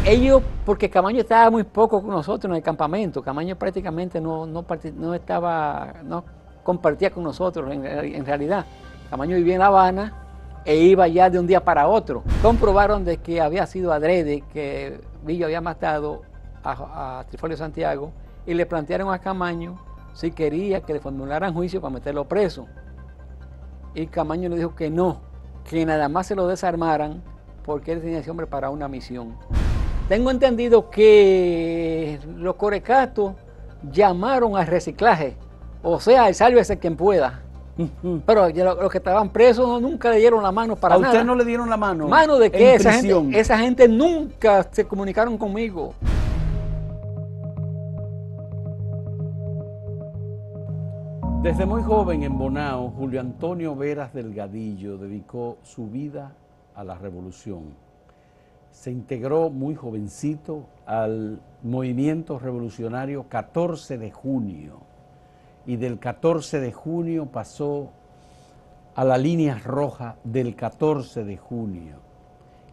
Ellos, porque Camaño estaba muy poco con nosotros en el campamento, Camaño prácticamente no compartía con nosotros en realidad. Camaño vivía en La Habana e iba ya de un día para otro. Comprobaron de que había sido adrede, que Billo había matado a Trifolio Santiago, y le plantearon a Camaño si quería que le formularan juicio para meterlo preso. Y Camaño le dijo que no, que nada más se lo desarmaran porque él tenía ese hombre para una misión. Tengo entendido que los corecatos llamaron al reciclaje, o sea, el sálvese quien pueda. Pero los que estaban presos nunca le dieron la mano para nada. ¿A usted no le dieron la mano? ¿Mano de qué? Esa gente nunca se comunicaron conmigo. Desde muy joven en Bonao, Julio Antonio Veras Delgadillo dedicó su vida a la revolución. Se integró muy jovencito al movimiento revolucionario 14 de junio y del 14 de junio pasó a la línea roja del 14 de junio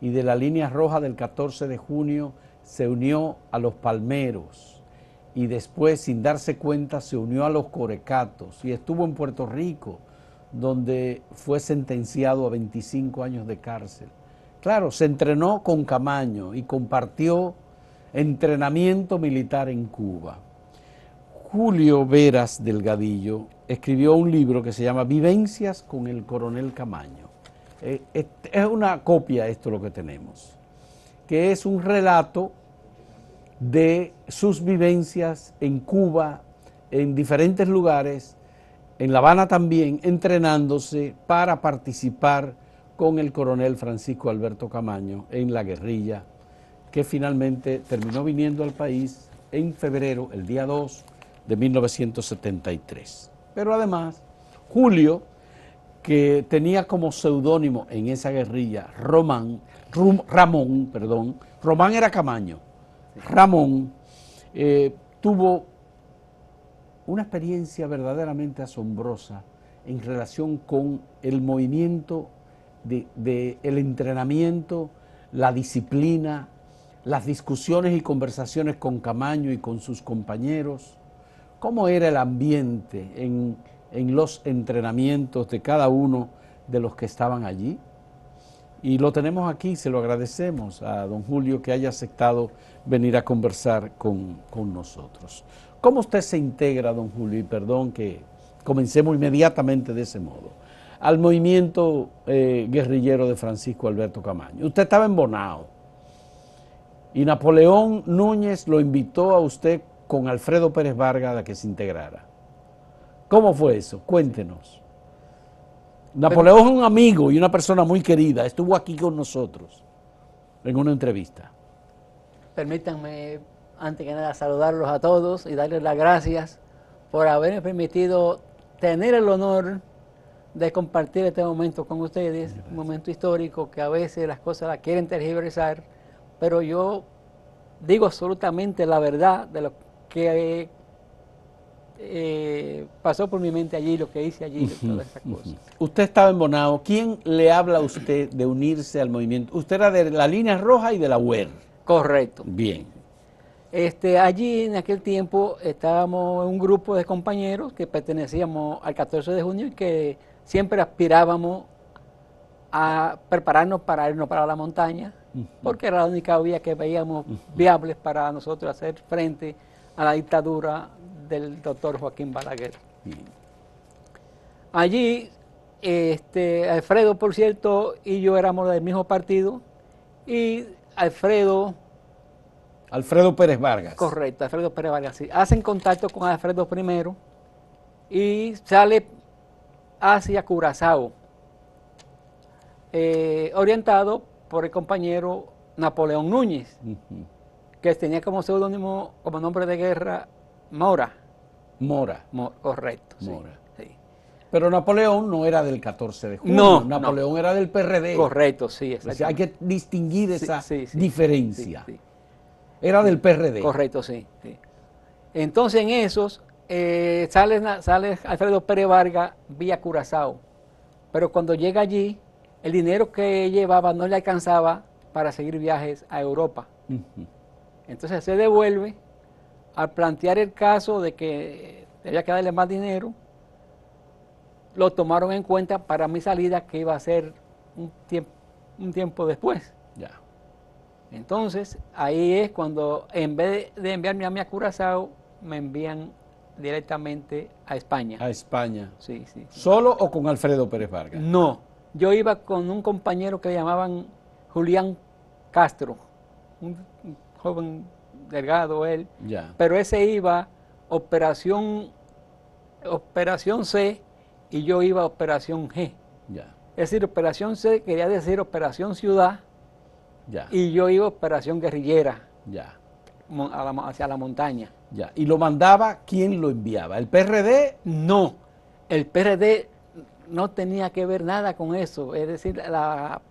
y de la línea roja del 14 de junio se unió a los Palmeros y después, sin darse cuenta, se unió a los Corecatos y estuvo en Puerto Rico, donde fue sentenciado a 25 años de cárcel. Claro, se entrenó con Camaño y compartió entrenamiento militar en Cuba. Julio Veras Delgadillo escribió un libro que se llama Vivencias con el coronel Camaño. Es una copia, esto lo que tenemos, que es un relato de sus vivencias en Cuba, en diferentes lugares, en La Habana también, entrenándose para participar con el coronel Francisco Alberto Camaño en la guerrilla, que finalmente terminó viniendo al país en febrero, el día 2 de 1973. Pero además, Julio, que tenía como seudónimo en esa guerrilla Román era Camaño, Ramón, tuvo una experiencia verdaderamente asombrosa en relación con el movimiento el entrenamiento, la disciplina, las discusiones y conversaciones con Camaño y con sus compañeros. ¿Cómo era el ambiente en los entrenamientos de cada uno de los que estaban allí? Y lo tenemos aquí, se lo agradecemos a don Julio que haya aceptado venir a conversar con nosotros. ¿Cómo usted se integra, don Julio? Y perdón que comencemos inmediatamente de ese modo. Al movimiento guerrillero de Francisco Alberto Camaño. Usted estaba en Bonao y Napoleón Núñez lo invitó a usted con Alfredo Pérez Vargas a que se integrara. ¿Cómo fue eso? Cuéntenos. Napoleón es un amigo y una persona muy querida, estuvo aquí con nosotros en una entrevista. Permítanme, antes que nada, saludarlos a todos y darles las gracias por haberme permitido tener el honor de compartir este momento con ustedes. Gracias. Un momento histórico que a veces las cosas la quieren tergiversar, pero yo digo absolutamente la verdad de lo que pasó por mi mente allí, lo que hice allí, todas esas cosas. Usted estaba en Bonao. ¿Quién le habla a usted de unirse al movimiento? Usted era de la línea roja y de la UER. Correcto. Bien. Allí en aquel tiempo estábamos en un grupo de compañeros que pertenecíamos al 14 de junio y que siempre aspirábamos a prepararnos para irnos para la montaña, porque era la única vía que veíamos viables para nosotros hacer frente a la dictadura del doctor Joaquín Balaguer. Allí, Alfredo, por cierto, y yo éramos del mismo partido, y Alfredo Pérez Vargas. Correcto, Alfredo Pérez Vargas, sí. Hacen contacto con Alfredo primero y sale hacia Curazao, orientado por el compañero Napoleón Núñez, que tenía como seudónimo, como nombre de guerra, Mora. Correcto. Mora. Sí. Pero Napoleón no era del 14 de junio, no, Napoleón era del PRD. Correcto, sí, exacto. O sea, hay que distinguir esa diferencia. Sí. Era del PRD. Correcto, sí. Entonces en esos sale Alfredo Pérez Vargas vía Curazao, pero cuando llega allí, el dinero que llevaba no le alcanzaba para seguir viajes a Europa. Ujú. Entonces se devuelve. Al plantear el caso de que debía que darle más dinero, lo tomaron en cuenta para mi salida, que iba a ser un tiempo después. Ya. Entonces, ahí es cuando, en vez de enviarme a mí a Curazao, me envían directamente a España. A España. Sí, sí. ¿Solo o con Alfredo Pérez Vargas? No, yo iba con un compañero que llamaban Julián Castro, un joven delgado él, Ya. pero ese iba operación C y yo iba a operación G. Ya. Es decir, operación C quería decir operación ciudad Ya. y yo iba a operación guerrillera Ya. hacia la montaña. Ya. ¿Y lo mandaba? ¿Quién lo enviaba? ¿El PRD? No, el PRD no tenía que ver nada con eso, es decir,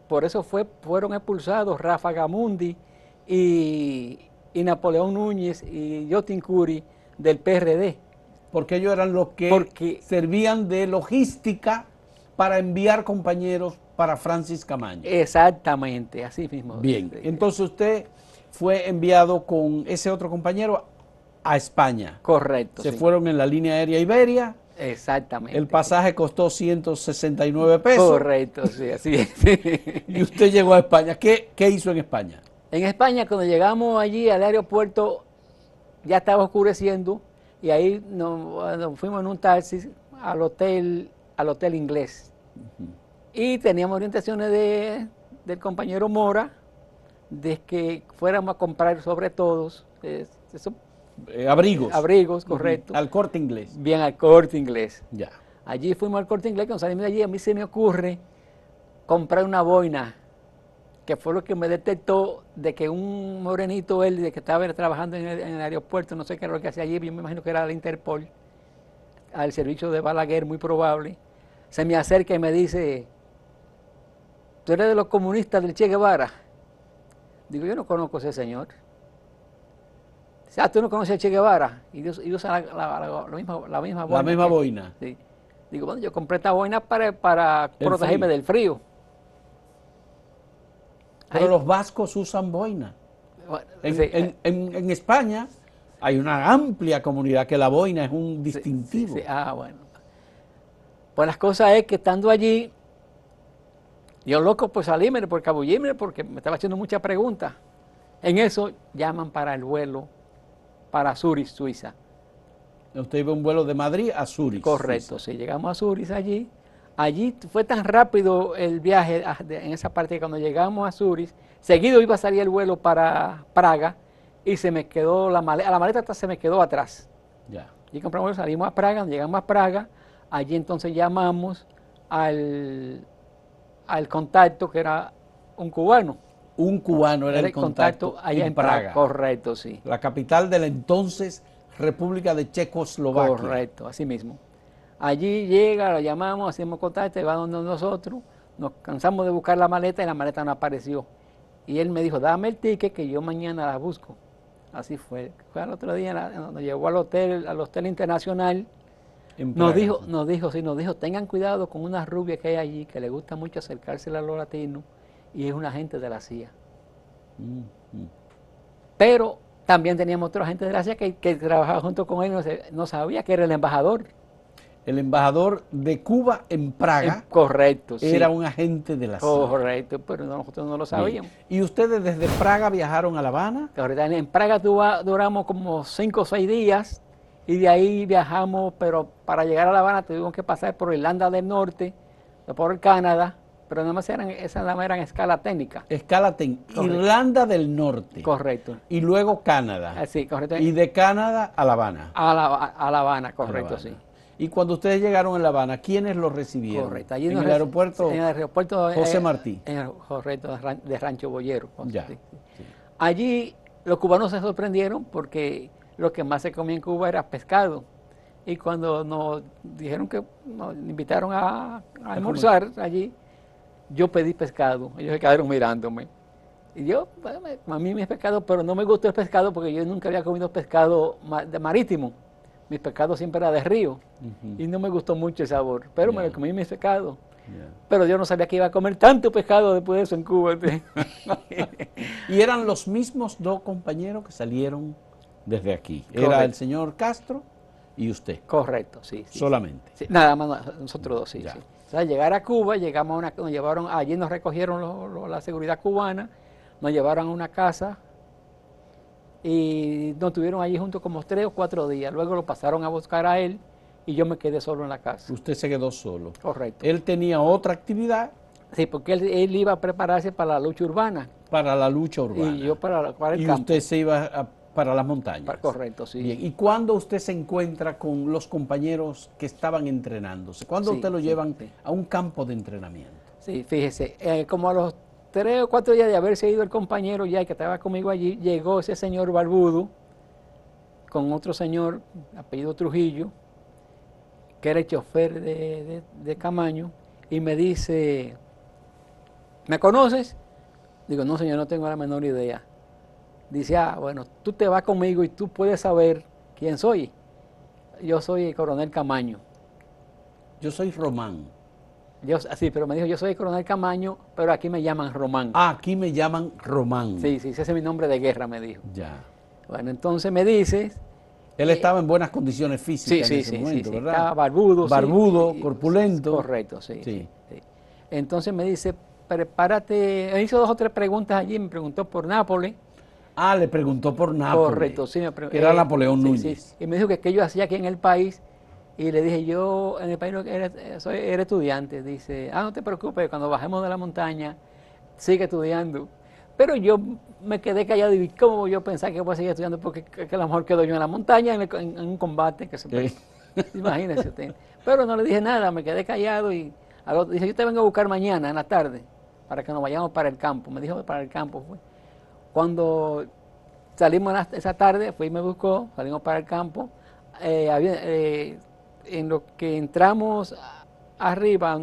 por eso fueron expulsados Rafa Gamundi y Napoleón Núñez y Yotin Curi del PRD. Porque ellos eran los que servían de logística para enviar compañeros para Francis Camaño. Exactamente, así mismo. Bien, entonces usted fue enviado con ese otro compañero a España. Correcto. Se sí. fueron en la línea aérea Iberia. Exactamente. El pasaje costó 169 pesos. Correcto, sí, así es. Y usted llegó a España. ¿Qué hizo en España? En España, cuando llegamos allí al aeropuerto, ya estaba oscureciendo y ahí nos fuimos en un taxi al hotel inglés. Y teníamos orientaciones del compañero Mora de que fuéramos a comprar sobre todos Abrigos. Abrigos, correcto. Al Corte Inglés. Bien, al Corte Inglés. Ya. Allí fuimos al Corte Inglés, cuando salimos de allí a mí se me ocurre comprar una boina, que fue lo que me detectó de que un morenito él, de que estaba trabajando en el aeropuerto, no sé qué era lo que hacía allí, yo me imagino que era la Interpol, al servicio de Balaguer, muy probable, se me acerca y me dice, ¿tú eres de los comunistas del Che Guevara? Digo, yo no conozco a ese señor. Dice, ¿tú no conoces a Che Guevara? Y usa la misma boina. La misma boina. Sí. Digo, bueno, yo compré esta boina para protegerme del frío. Pero Ahí, los vascos usan boina. bueno, En España hay una amplia comunidad que la boina es un distintivo. Sí. Bueno. Pues las cosas es que estando allí, yo loco por salirme, por cabullirme, porque me estaba haciendo muchas preguntas. En eso llaman para el vuelo para Zurich, Suiza. Usted iba a un vuelo de Madrid a Zurich. Correcto, sí, llegamos a Zurich allí. Allí fue tan rápido el viaje en esa parte que cuando llegamos a Zurich, seguido iba a salir el vuelo para Praga y se me quedó la maleta hasta se me quedó atrás. Ya. Y compramos, salimos a Praga, llegamos a Praga, allí entonces llamamos al contacto que era un cubano. Un cubano era el contacto allá en Praga. Correcto, sí. La capital de la entonces República de Checoslovaquia. Correcto, así mismo. Allí llega, lo llamamos, hacemos contacto, va donde nosotros, nos cansamos de buscar la maleta y la maleta no apareció. Y él me dijo, dame el ticket que yo mañana la busco. Así fue. Fue al otro día, nos llevó al hotel internacional. Nos dijo, tengan cuidado con una rubia que hay allí, que le gusta mucho acercarse a los latinos, y es un agente de la CIA. Pero también teníamos otro agente de la CIA que trabajaba junto con él, no sabía que era el embajador. El embajador de Cuba en Praga. Correcto, sí. Era un agente de la CIA. Correcto, pero nosotros no lo sabíamos. Bien. ¿Y ustedes desde Praga viajaron a La Habana? En Praga duramos como 5 o 6 días y de ahí viajamos, pero para llegar a La Habana tuvimos que pasar por Irlanda del Norte, por el Canadá, pero nada más eran escala técnica. Escala técnica. Irlanda del Norte. Correcto. Y luego Canadá. Sí, correcto. Y de Canadá a La Habana. A La Habana, correcto, sí. Y cuando ustedes llegaron en La Habana, ¿quiénes los recibieron? Correcto. Allí en el aeropuerto José Martí. Correcto, de Rancho Boyero. Ya. Sí. Allí los cubanos se sorprendieron porque lo que más se comía en Cuba era pescado. Y cuando nos dijeron que nos invitaron a almorzar allí, yo pedí pescado. Ellos se quedaron mirándome. Y yo, a mí me pescado, pero no me gustó el pescado porque yo nunca había comido pescado marítimo. Mi pescado siempre era de río y no me gustó mucho el sabor, pero me lo comí mi pescado. Pero yo no sabía que iba a comer tanto pescado después de eso en Cuba. ¿Y eran los mismos dos compañeros que salieron desde aquí? Correcto. Era el señor Castro y usted. Correcto, sí. Solamente. Sí, nada más nosotros dos, sí. Ya. Sí. O sea, llegar a Cuba, llegamos a nos llevaron, allí nos recogieron la seguridad cubana, nos llevaron a una casa y nos tuvieron allí juntos como 3 o 4 días. Luego lo pasaron a buscar a él y yo me quedé solo en la casa. Usted se quedó solo. Correcto. Él tenía otra actividad. Sí, porque él iba a prepararse para la lucha urbana. Para la lucha urbana. Y yo para el campo. Y usted se iba para las montañas. Correcto, sí. Bien. ¿Y cuándo usted se encuentra con los compañeros que estaban entrenándose? ¿Cuándo Sí, usted lo llevan sí. a un campo de entrenamiento? Sí, fíjese, como a los 3 o 4 días de haberse ido el compañero ya que estaba conmigo allí, llegó ese señor barbudo con otro señor, apellido Trujillo, que era el chofer de Camaño, y me dice, ¿me conoces? Digo, no señor, no tengo la menor idea. Dice, bueno, tú te vas conmigo y tú puedes saber quién soy. Yo soy el coronel Camaño. Yo soy Román. Sí, pero me dijo, yo soy el coronel Camaño, pero aquí me llaman Román. Aquí me llaman Román. Sí, ese es mi nombre de guerra, me dijo. Ya. Bueno, entonces me dices... Él estaba en buenas condiciones físicas en ese momento, sí, ¿verdad? estaba barbudo. Barbudo, corpulento. Correcto, sí. Entonces me dice, prepárate, me hizo 2 o 3 preguntas allí, me preguntó por Nápoles. Le preguntó por Nápoles. Correcto, sí. Que era Napoleón Núñez. Sí. Y me dijo que qué yo hacía aquí en el país. Y le dije, yo en el país era estudiante. Dice, no te preocupes, cuando bajemos de la montaña, sigue estudiando. Pero yo me quedé callado y cómo yo pensaba que voy a seguir estudiando porque que a lo mejor quedo yo en la montaña en un combate. Imagínese usted. Pero no le dije nada, me quedé callado y dice, yo te vengo a buscar mañana en la tarde para que nos vayamos para el campo. Me dijo para el campo. Cuando salimos esa tarde, fui y me buscó, salimos para el campo. En lo que entramos arriba,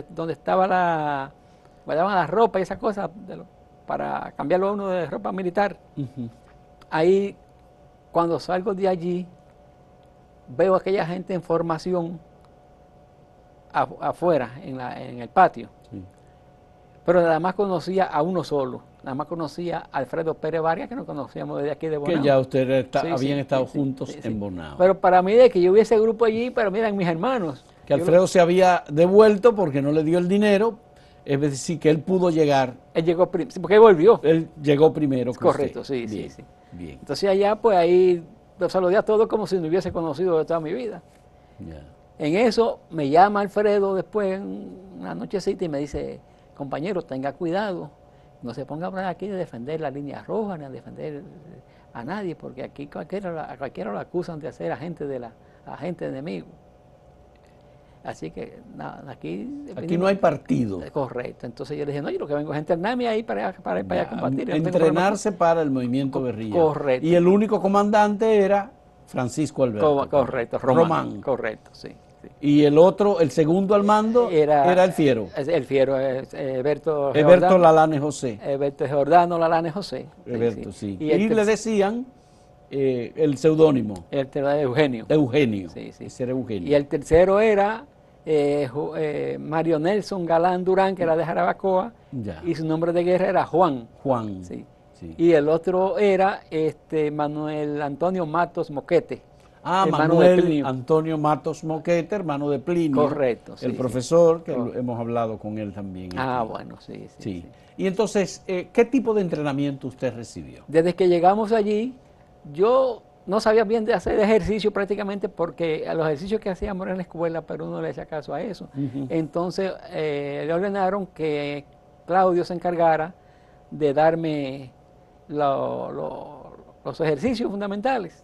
donde estaba guardaban la ropa y esas cosas para cambiarlo a uno de ropa militar. Ahí, cuando salgo de allí, veo a aquella gente en formación afuera, en el patio. Sí. Pero nada más conocía a uno solo. Nada más conocía a Alfredo Pérez Vargas, que nos conocíamos desde aquí de Bonao. Que ya ustedes habían estado juntos en Bonao. Pero para mí, de que yo hubiese grupo allí, pero miren, mis hermanos. Que Alfredo se había devuelto porque no le dio el dinero, es decir, que él pudo llegar. Él llegó primero, porque él volvió. Él llegó primero que correcto, usted. Sí. Bien. Entonces allá, pues ahí, lo saludé a todos como si no hubiese conocido de toda mi vida. Ya. En eso, me llama Alfredo después, una nochecita, y me dice, compañero, tenga cuidado, no se ponga a hablar aquí de defender la línea roja, ni a defender a nadie, porque aquí a cualquiera lo acusan de ser agente enemigo. Así que nada, aquí no hay partido. Correcto. Entonces yo le dije, no, yo lo que vengo es a entrenarme ahí para allá a combatir. Entrenarse para el movimiento guerrilla. Correcto. Y el único comandante era Francisco Alberto. Correcto, Román. Correcto, sí. Y el otro, el segundo al mando, era el Fiero. El Fiero, Eberto Lalane José. Eberto Jordano Lalane José. Eberto, sí. Y le decían el seudónimo. Eugenio. Eugenio. Sí. Ese era Eugenio. Y el tercero era Mario Nelson Galán Durán, que era de Jarabacoa. Ya. Y su nombre de guerra era Juan. Sí. Y el otro era Manuel Antonio Matos Moquete. Manuel Antonio Matos Moquete, hermano de Plinio. Correcto. El profesor, que hemos hablado con él también. Bueno, sí. Y entonces, ¿qué tipo de entrenamiento usted recibió? Desde que llegamos allí, yo no sabía bien de hacer ejercicio prácticamente porque a los ejercicios que hacíamos en la escuela, pero uno le hacía caso a eso. Entonces, le ordenaron que Claudio se encargara de darme los ejercicios fundamentales.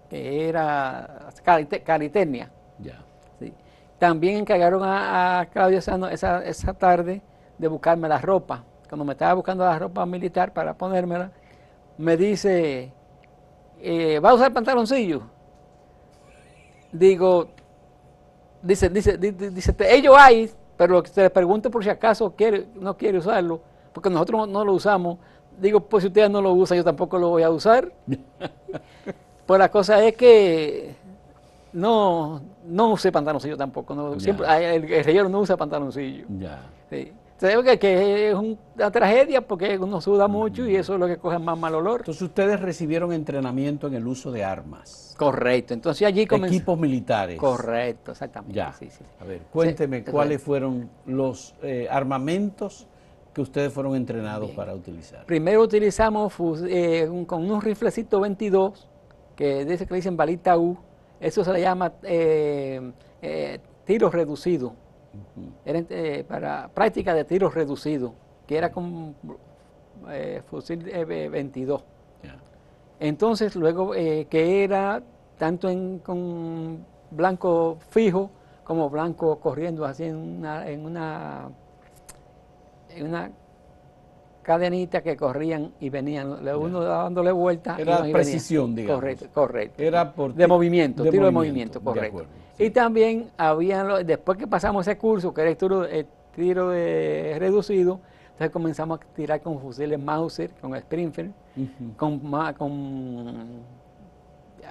Que era calistenia. Ya. Sí. También encargaron a Claudio esa tarde de buscarme la ropa. Cuando me estaba buscando la ropa militar para ponérmela, me dice, ¿va a usar pantaloncillo? Digo, dice, ellos hay, pero se les pregunto por si acaso no quiere usarlo, porque nosotros no lo usamos. Digo, pues si ustedes no lo usan, yo tampoco lo voy a usar. Pues la cosa es que no usé pantaloncillo tampoco. No, Ya. siempre, el guerrillero no usa pantaloncillo. Ya. Sí. Entonces, que es una tragedia porque uno suda mucho y eso es lo que coge más mal olor. Entonces ustedes recibieron entrenamiento en el uso de armas, Correcto. Entonces allí comenzó. equipos militares. Correcto, exactamente. Ya. Sí, sí. A ver, cuénteme Sí, cuáles fueron los armamentos que ustedes fueron entrenados Bien. para utilizar. Primero utilizamos con unos riflecitos 22, que dice que le dicen balita U. Eso se le llama tiro reducido. Era para práctica de tiro reducido, que era con fusil 22. Ya. Entonces, luego que era tanto con blanco fijo como blanco corriendo así en una cadenita que corrían y venían, uno dándole vuelta. Era y precisión, digamos. Correcto, correcto. Era por de movimiento, de tiro de movimiento, movimiento, de correcto. acuerdo, sí. Y también después que pasamos ese curso, que era el tiro de reducido, entonces comenzamos a tirar con fusiles Mauser, con Springfield, Ujú. con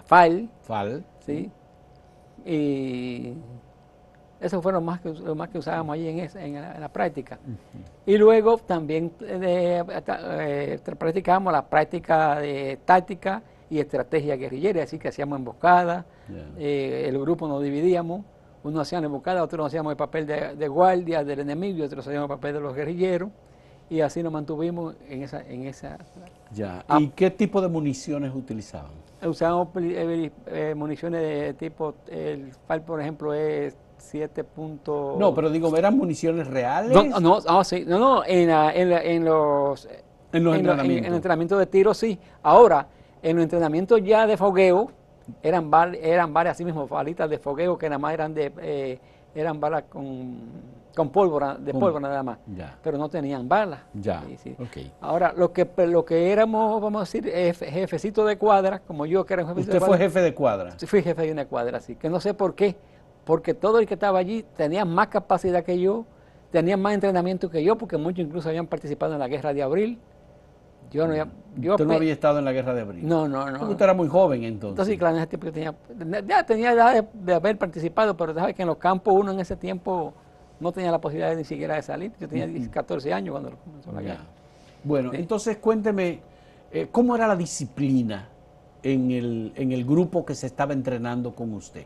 FAL, FAL. ¿sí? Y esos fueron lo más que usábamos allí en la práctica. Y luego también practicábamos la práctica de táctica y estrategia guerrillera, así que hacíamos emboscadas, el grupo nos dividíamos, unos hacían emboscadas, otros hacíamos el papel de guardia del enemigo y otros hacíamos el papel de los guerrilleros, y así nos mantuvimos en esa. Ya. ¿Y qué tipo de municiones utilizaban? Usábamos municiones de tipo, el FAL por ejemplo es 7. No, pero digo, ¿eran municiones reales? Sí, en los entrenamientos. En el entrenamiento de tiro sí. Ahora, en los entrenamientos ya de fogueo, eran balas así mismo, balitas de fogueo que nada más eran balas con pólvora, pólvora nada más. Ya. Pero no tenían balas. Ya. Sí, sí. Okay. Ahora, lo que éramos, vamos a decir, jefecito de cuadra, como yo que era un jefecito de cuadra. ¿Usted fue jefe de cuadra? Sí, fui jefe de una cuadra, sí, que no sé por qué. Porque todo el que estaba allí tenía más capacidad que yo, tenía más entrenamiento que yo, porque muchos incluso habían participado en la guerra de abril. ¿Usted no había estado en la guerra de abril? No. Porque usted era muy joven entonces. Entonces, claro, en ese tiempo ya tenía edad de haber participado, pero sabes que en los campos uno en ese tiempo no tenía la posibilidad ni siquiera de salir. Yo tenía 14 años cuando comenzó la guerra. Bueno, entonces cuénteme, ¿cómo era la disciplina en el grupo que se estaba entrenando con usted?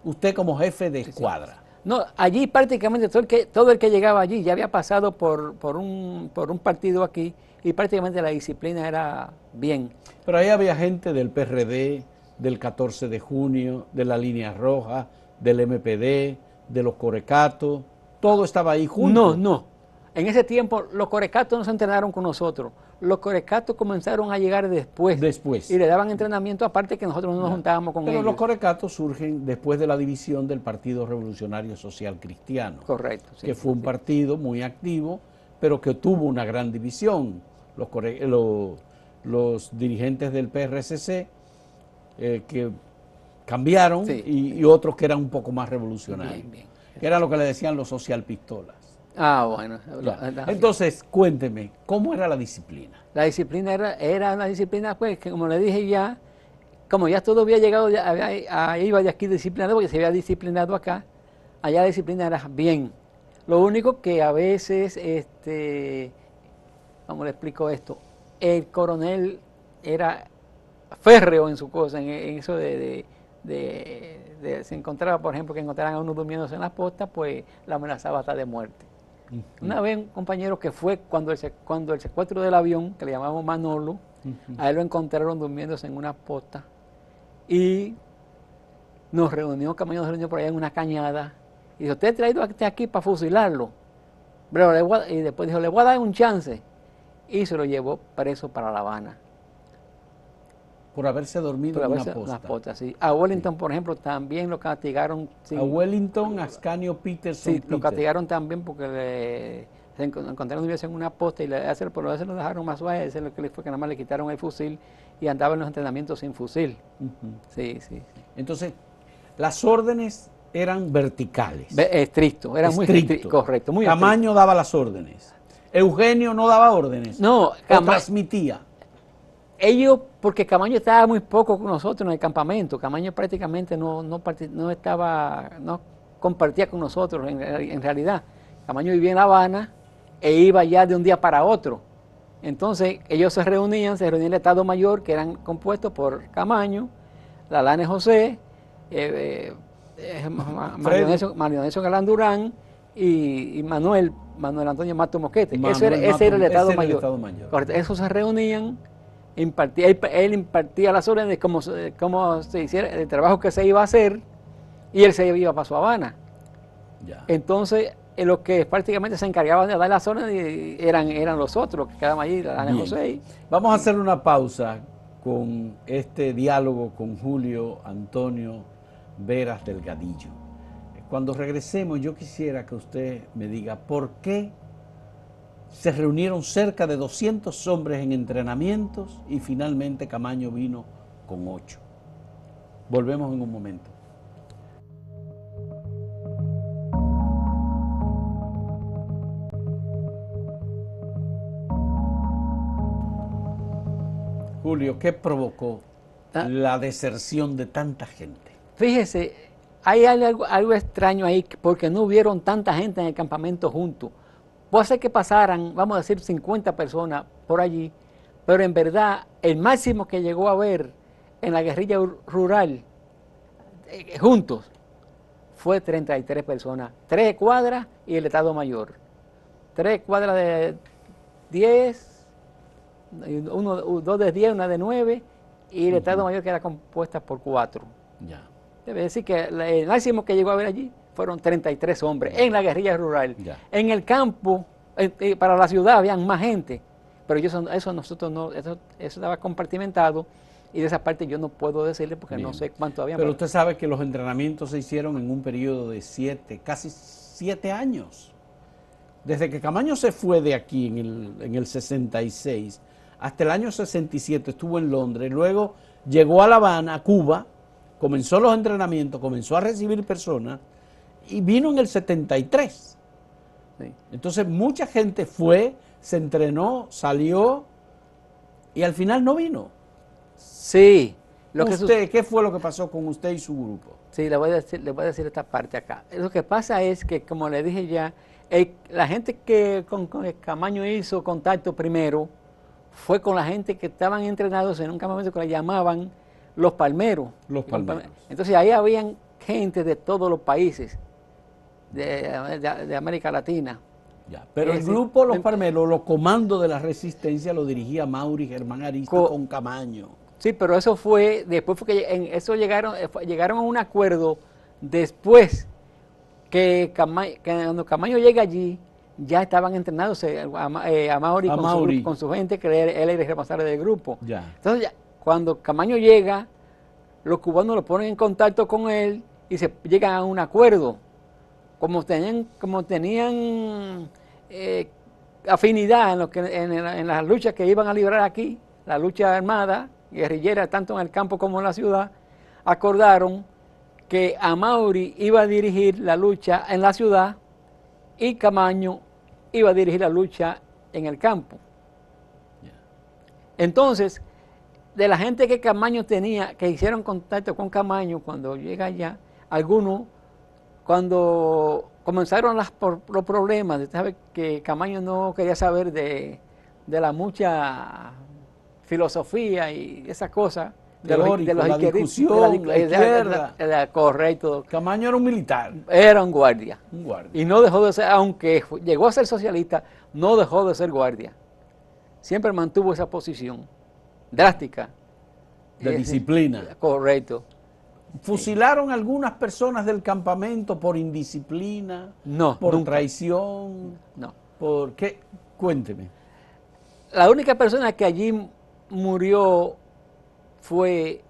Usted como jefe de escuadra. No, allí prácticamente todo el que llegaba allí ya había pasado por un partido aquí y prácticamente la disciplina era bien. Pero ahí había gente del PRD, del 14 de junio, de la Línea Roja, del MPD, de los Corecatos, todo estaba ahí junto. No. En ese tiempo los Corecatos no se entrenaron con nosotros. Los Corecatos comenzaron a llegar después. Y le daban entrenamiento aparte que nosotros no nos juntábamos con ellos. Pero los Corecatos surgen después de la división del Partido Revolucionario Social Cristiano. Correcto. Sí, que fue un partido muy activo, pero que tuvo una gran división. Los dirigentes del PRCC que cambiaron y otros que eran un poco más revolucionarios. Bien. Que era lo que le decían los socialpistolas. Bueno. Entonces, cuénteme, ¿cómo era la disciplina? La disciplina era una disciplina, pues, que como le dije ya, como ya todo había llegado, iba de aquí disciplinado, porque se había disciplinado acá, allá la disciplina era bien. Lo único que a veces, ¿cómo le explico esto? El coronel era férreo en su cosa, en eso se encontraba, por ejemplo, que encontraran a uno durmiéndose en las postas, pues la amenazaba hasta de muerte. Una vez un compañero que fue cuando el secuestro del avión, que le llamamos Manolo, a él lo encontraron durmiéndose en una posta y nos reunió por allá en una cañada y dijo, usted ha traído aquí para fusilarlo. Pero y después dijo, le voy a dar un chance y se lo llevó preso para La Habana. Por haberse dormido en una posta. Sí. A Wellington, por ejemplo, también lo castigaron. A Wellington, Ascanio Peterson. Sí, lo castigaron también porque se encontraron en una posta y por eso lo dejaron más suave. Eso es lo que le fue que nada más le quitaron el fusil y andaba en los entrenamientos sin fusil. Sí. Entonces, las órdenes eran verticales. Estricto, era muy estricto. Correcto. Muy Camaño daba las órdenes. Eugenio no daba órdenes. No, transmitía. ellos, porque Camaño estaba muy poco con nosotros en el campamento, Camaño prácticamente no compartía con nosotros en realidad. Camaño vivía en La Habana e iba ya de un día para otro. Entonces ellos se reunían en el Estado Mayor, que eran compuestos por Camaño, Lalane José, Mario Nelson Galán Durán y Manuel Antonio Mato Mosquete. Ese era el Estado Mayor. Correcto. Esos se reunían, él impartía las órdenes de cómo se hiciera el trabajo que se iba a hacer y él se iba para su Habana. Ya. Entonces, los que prácticamente se encargaban de dar las órdenes eran los otros que quedaban allí, la José. Vamos a hacer una pausa con este diálogo con Julio Antonio Veras Delgadillo. Cuando regresemos, yo quisiera que usted me diga por qué se reunieron cerca de 200 hombres en entrenamientos y finalmente Camaño vino con 8. Volvemos en un momento. Julio, ¿qué provocó la deserción de tanta gente? Fíjese, hay algo extraño ahí, porque no hubieron tanta gente en el campamento juntos. Puede ser que pasaran, vamos a decir, 50 personas por allí, pero en verdad el máximo que llegó a haber en la guerrilla rural juntos fue 33 personas, 3 cuadras y el Estado Mayor. 3 cuadras de 10, 2 de 10, 1 de 9, y el Estado Mayor que era compuesta por 4. Ya. Debe decir que el máximo que llegó a ver allí fueron 33 hombres en la guerrilla rural. Ya. En el campo, para la ciudad, habían más gente, pero eso nosotros no, eso estaba compartimentado, y de esa parte yo no puedo decirle porque no sé cuánto había. Pero usted sabe que los entrenamientos se hicieron en un periodo de casi 7 años. Desde que Camaño se fue de aquí en el 66, hasta el año 67 estuvo en Londres, luego llegó a La Habana, a Cuba, comenzó los entrenamientos, comenzó a recibir personas y vino en el 73. Sí. Entonces mucha gente fue, se entrenó, salió y al final no vino. Sí. ¿Qué fue lo que pasó con usted y su grupo? Sí, le voy a decir esta parte acá. Lo que pasa es que, como le dije ya, la gente que con el Camaño hizo contacto primero fue con la gente que estaban entrenados en un campamento que le llamaban Los Palmeros. Los Palmeros. Entonces ahí habían gente de todos los países de América Latina. Ya, pero el grupo Los Palmeros, los comandos de la resistencia, lo dirigía Mauri Germán Aristo con Camaño. Sí, pero eso fue, después fue que llegaron a un acuerdo después que cuando Camaño llega allí, ya estaban entrenados a Mauri con su gente, que él era el responsable del grupo. Ya. Entonces, cuando Camaño llega, los cubanos lo ponen en contacto con él y se llegan a un acuerdo. Como tenían afinidad en las luchas que iban a librar aquí, la lucha armada, guerrillera, tanto en el campo como en la ciudad, acordaron que Amaury iba a dirigir la lucha en la ciudad y Camaño iba a dirigir la lucha en el campo. Entonces, de la gente que Camaño tenía, que hicieron contacto con Camaño cuando llega allá, algunos, cuando comenzaron los problemas, usted sabe que Camaño no quería saber de la mucha filosofía y esas cosas, de los izquierdistas, correcto. Camaño era un militar. Era un guardia. Y no dejó de ser, aunque llegó a ser socialista, no dejó de ser guardia. Siempre mantuvo esa posición drástica. De disciplina. Correcto. ¿Fusilaron algunas personas del campamento por indisciplina? No. ¿Por traición? No. ¿Por qué? Cuénteme. La única persona que allí murió fue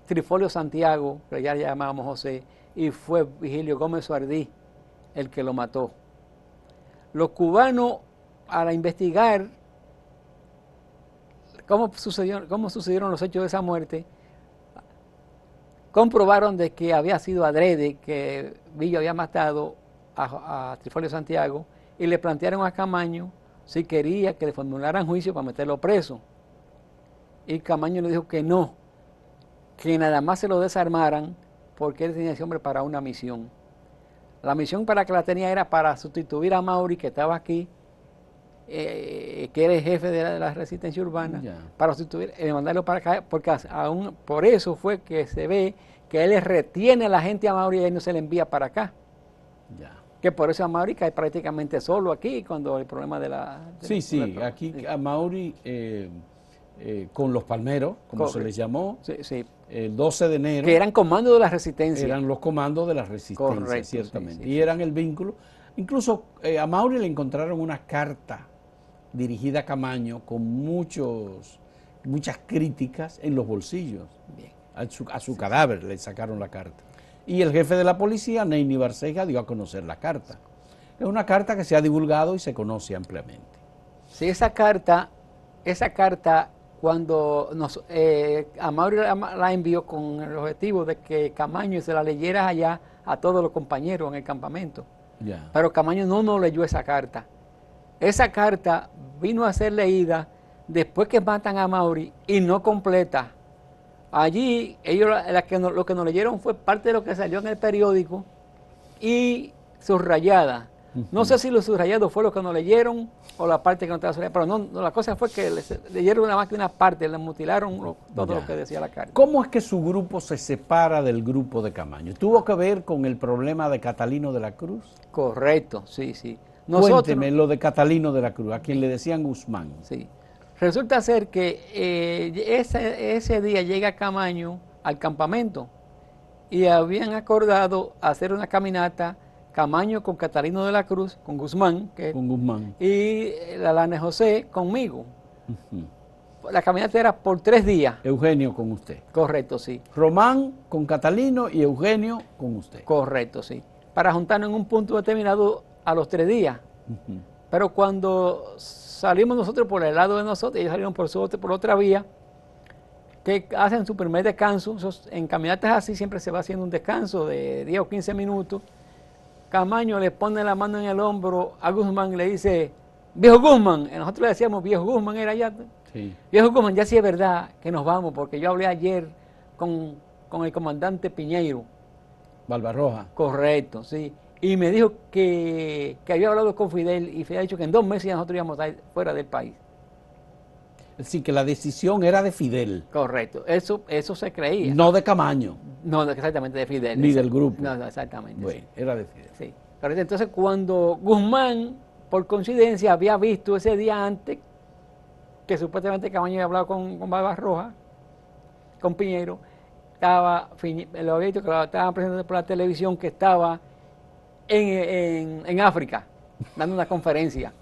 Trifolio Santiago, que ya llamábamos José, y fue Vigilio Gómez Suardí el que lo mató. Los cubanos, al investigar cómo sucedieron los hechos de esa muerte, comprobaron de que había sido adrede, que Villa había matado a Trifolio Santiago, y le plantearon a Camaño si quería que le formularan juicio para meterlo preso. y Camaño le dijo que no, que nada más se lo desarmaran porque él tenía ese hombre para una misión. La misión para que la tenía era para sustituir a Mauri, que estaba aquí, que era el jefe de la resistencia urbana, para sustituir, mandarlo para acá, porque aún por eso fue que se ve que él retiene a la gente a Mauri y él no se le envía para acá. Que por eso a Mauri cae prácticamente solo aquí cuando el problema de la... aquí a Mauri con los palmeros, como se les llamó, el 12 de enero. Que eran comandos de la resistencia. Eran los comandos de la resistencia, ciertamente. Y eran el vínculo. Incluso a Mauri le encontraron una carta dirigida a Camaño con muchas críticas en los bolsillos. Bien. A su cadáver le sacaron la carta. Y el jefe de la policía, Neyni Barceja, dio a conocer la carta. Es una carta que se ha divulgado y se conoce ampliamente. Sí, esa carta cuando a Mauri la envió con el objetivo de que Camaño se la leyera allá a todos los compañeros en el campamento. Pero Camaño no nos leyó esa carta. Esa carta vino a ser leída después que matan a Mauri y no completa. Allí ellos lo que nos leyeron fue parte de lo que salió en el periódico y subrayada. No sé si lo subrayado fue lo que nos leyeron o la parte que no estaba subrayada, pero no, la cosa fue que leyeron nada más que una parte, le mutilaron todo lo que decía la carta. ¿Cómo es que su grupo se separa del grupo de Camaño? ¿Tuvo que ver con el problema de Catalino de la Cruz? Correcto, sí. Cuénteme lo de Catalino de la Cruz, a quien le decían Guzmán. Sí. Resulta ser que ese día llega Camaño al campamento y habían acordado hacer una caminata Camaño con Catalino de la Cruz, con Guzmán, y la Lane José conmigo. La caminata era por 3 días. Eugenio con usted. Correcto, sí. Román con Catalino y Eugenio con usted. Correcto, sí. Para juntarnos en un punto determinado a los 3 días. Pero cuando salimos nosotros por el lado de nosotros, ellos salieron por otra vía, que hacen su primer descanso. En caminatas así siempre se va haciendo un descanso de 10 o 15 minutos. Camaño le pone la mano en el hombro a Guzmán y le dice, viejo Guzmán, nosotros le decíamos viejo Guzmán, era allá. Sí. Viejo Guzmán, ya sí es verdad que nos vamos, porque yo hablé ayer con el comandante Piñeiro. Barbarroja. Correcto, sí. Y me dijo que había hablado con Fidel y Fidel ha dicho que en 2 meses ya nosotros íbamos a ir fuera del país. Es decir, que la decisión era de Fidel. Correcto, eso se creía. No de Camaño. No, exactamente de Fidel. Ni del grupo. No, exactamente. Bueno, sí. Era de Fidel. Sí. Correcto. Entonces, cuando Guzmán, por coincidencia, había visto ese día antes que supuestamente Camaño había hablado con Barbarroja, con Piñero, lo había visto que lo estaban presentando por la televisión, que estaba en África, dando una conferencia.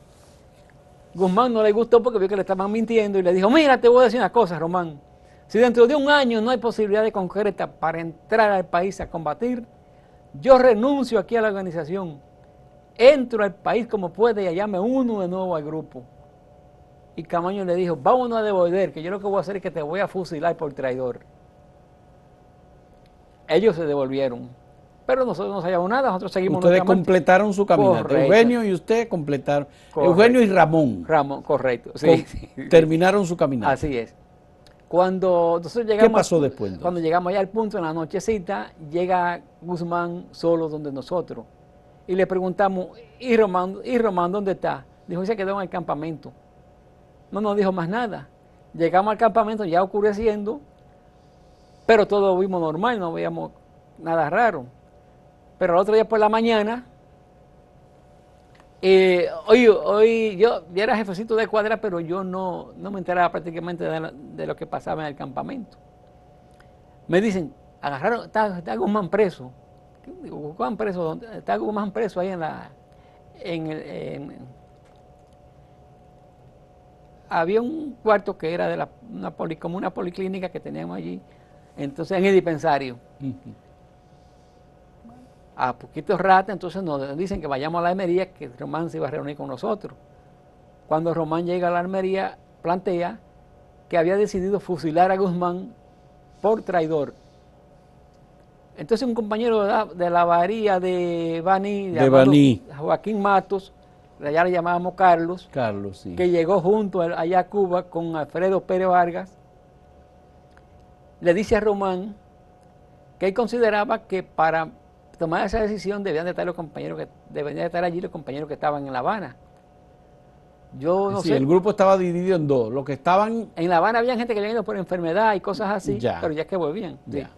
Guzmán no le gustó porque vio que le estaban mintiendo y le dijo, mira, te voy a decir una cosa, Román, si dentro de 1 año no hay posibilidad de concreta para entrar al país a combatir, yo renuncio aquí a la organización, entro al país como puede y allá me uno de nuevo al grupo. Y Camaño le dijo, vámonos a devolver, que yo lo que voy a hacer es que te voy a fusilar por traidor. Ellos se devolvieron. Pero nosotros no sabíamos nada, nosotros seguimos. Ustedes completaron su caminata. Correcto. Eugenio y usted completaron. Correcto. Eugenio y Ramón. Ramón, correcto. Sí. Terminaron su caminata. Así es. Cuando nosotros llegamos. ¿Qué pasó después? Entonces? Cuando llegamos allá al punto, en la nochecita, llega Guzmán solo donde nosotros. Y le preguntamos, ¿y Román dónde está? Dijo, se quedó en el campamento. No nos dijo más nada. Llegamos al campamento ya oscureciendo, pero todo lo vimos normal, no veíamos nada raro. Pero el otro día por la mañana, hoy yo era jefecito de cuadra, pero yo no me enteraba prácticamente de lo que pasaba en el campamento. Me dicen, agarraron, está Guzmán preso. Digo, ¿Guzmán preso dónde? Está Guzmán preso ahí había un cuarto que era de como una policlínica que teníamos allí, entonces en el dispensario. A poquitos ratos, entonces nos dicen que vayamos a la armería, que Román se iba a reunir con nosotros. Cuando Román llega a la armería, plantea que había decidido fusilar a Guzmán por traidor. Entonces un compañero de la bahía de Baní, Joaquín Matos, allá le llamábamos Carlos, sí. Que llegó junto allá a Cuba con Alfredo Pérez Vargas, le dice a Román que él consideraba que para tomar esa decisión debían de estar allí los compañeros que estaban en La Habana. Yo no Sí, sé. el grupo estaba dividido en dos. Los que estaban... En La Habana había gente que había ido por enfermedad y cosas así, Ya. pero ya que volvían. Sí. Ya.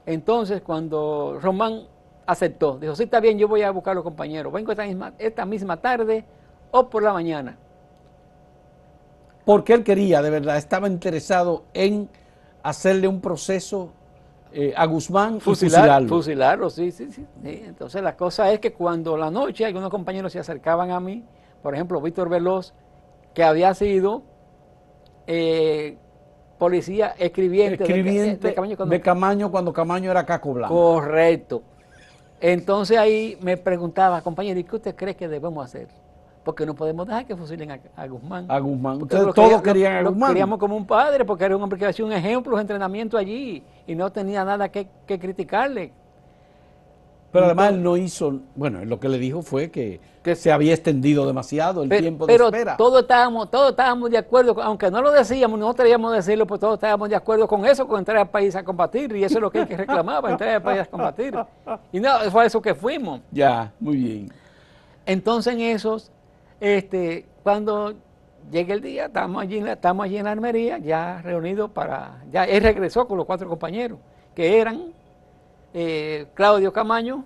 Entonces, cuando Román aceptó, dijo, sí, está bien, yo voy a buscar a los compañeros. Vengo esta misma tarde o por la mañana. Porque él quería, de verdad, estaba interesado en hacerle un proceso a Guzmán y fusilarlo. Fusilarlo, sí. Entonces, la cosa es que cuando la noche algunos compañeros se acercaban a mí, por ejemplo, Víctor Veloz, que había sido policía escribiente de Camaño cuando Camaño era Caco Blanco. Correcto. Entonces ahí me preguntaba, compañero, ¿y qué usted cree que debemos hacer? Porque no podemos dejar que fusilen a Guzmán. A Guzmán. Ustedes todos querían a Guzmán. Lo queríamos como un padre, porque era un hombre que hacía un ejemplo de entrenamiento allí y no tenía nada que criticarle. Pero además él no hizo, bueno, lo que le dijo fue que se había extendido demasiado el tiempo de espera. Todos estábamos de acuerdo, aunque no lo decíamos, no queríamos decirlo, pues todos estábamos de acuerdo con eso, con entrar al país a combatir, y eso es lo que reclamaba, entrar al país a combatir. Y no, fue eso que fuimos. Ya, muy bien. Entonces en esos, cuando llegue el día, estamos allí en la armería, ya reunidos ya él regresó con los 4 compañeros, que eran Claudio Camaño,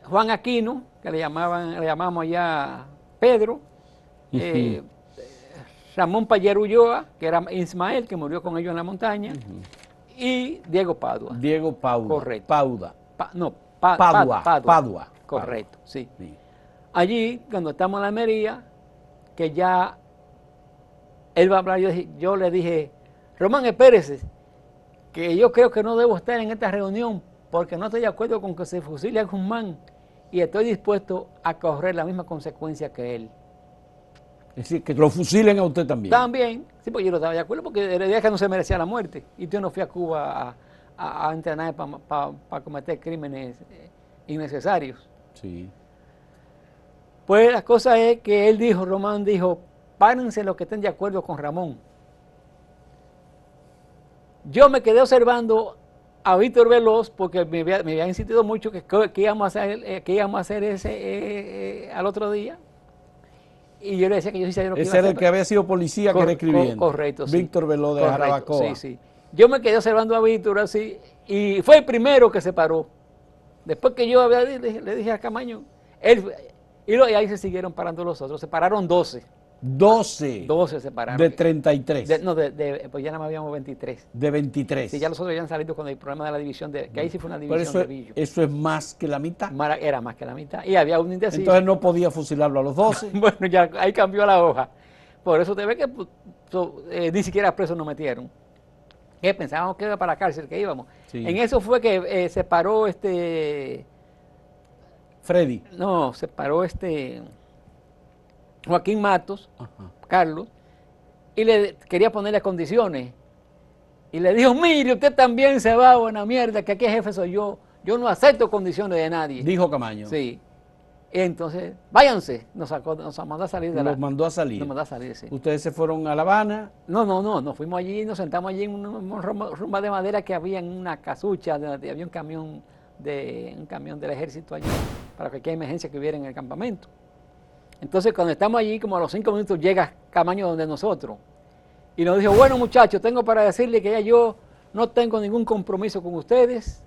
Juan Aquino, que le llamamos allá Pedro, Ramón Payer Ulloa, que era Ismael, que murió con ellos en la montaña, y Diego Padua. Diego Padua. Correcto. Padua. Correcto, sí. Allí, cuando estamos en la armería, que ya él va a hablar, yo le dije, Román, espérese, que yo creo que no debo estar en esta reunión porque no estoy de acuerdo con que se fusile a Guzmán y estoy dispuesto a correr la misma consecuencia que él. Es decir, que lo fusilen a usted también. También, sí, porque yo no estaba de acuerdo porque era idea que no se merecía la muerte. Y yo no fui a Cuba a entrenar para cometer crímenes innecesarios. Sí. Pues la cosa es que Román dijo, párense los que estén de acuerdo con Ramón. Yo me quedé observando a Víctor Veloz porque me había insistido mucho que íbamos a hacer ese al otro día. Y yo le decía que yo sí sabía lo que iba a hacer. Ese era el que había sido policía que era escribiendo. Correcto, sí. Víctor Veloz de Jarabacoa. Sí. Yo me quedé observando a Víctor así y fue el primero que se paró. Después que yo le dije a Camaño, y ahí se siguieron parando los otros. Se pararon 12. 12 se pararon. De 33. Pues ya nada más habíamos 23. De 23. Sí, ya los otros habían salido con el problema de la división, que ahí sí fue una división de Villo. ¿Eso es más que la mitad? Era más que la mitad. Y había un indeciso. Entonces no podía fusilarlo a los 12. Bueno, ya ahí cambió la hoja. Por eso te ve que ni siquiera presos nos metieron. Que pensábamos que era para la cárcel que íbamos. Sí. En eso fue que se paró Freddy. No, se paró Joaquín Matos, Carlos, y le quería ponerle condiciones. Y le dijo, mire, usted también se va a buena mierda, que aquí el jefe soy yo. Yo no acepto condiciones de nadie. Dijo Camaño. Sí. Y entonces, váyanse. Nos mandó a salir de Los mandó a salir. Nos mandó a salir, sí. Ustedes se fueron a La Habana. No. Nos fuimos allí, nos sentamos allí en una rumba de madera que había en una casucha, había un camión del ejército allí, para cualquier emergencia que hubiera en el campamento. Entonces, cuando estamos allí, como a los 5 minutos, llega Camaño donde nosotros. Y nos dijo, bueno, muchachos, tengo para decirle que ya yo no tengo ningún compromiso con ustedes.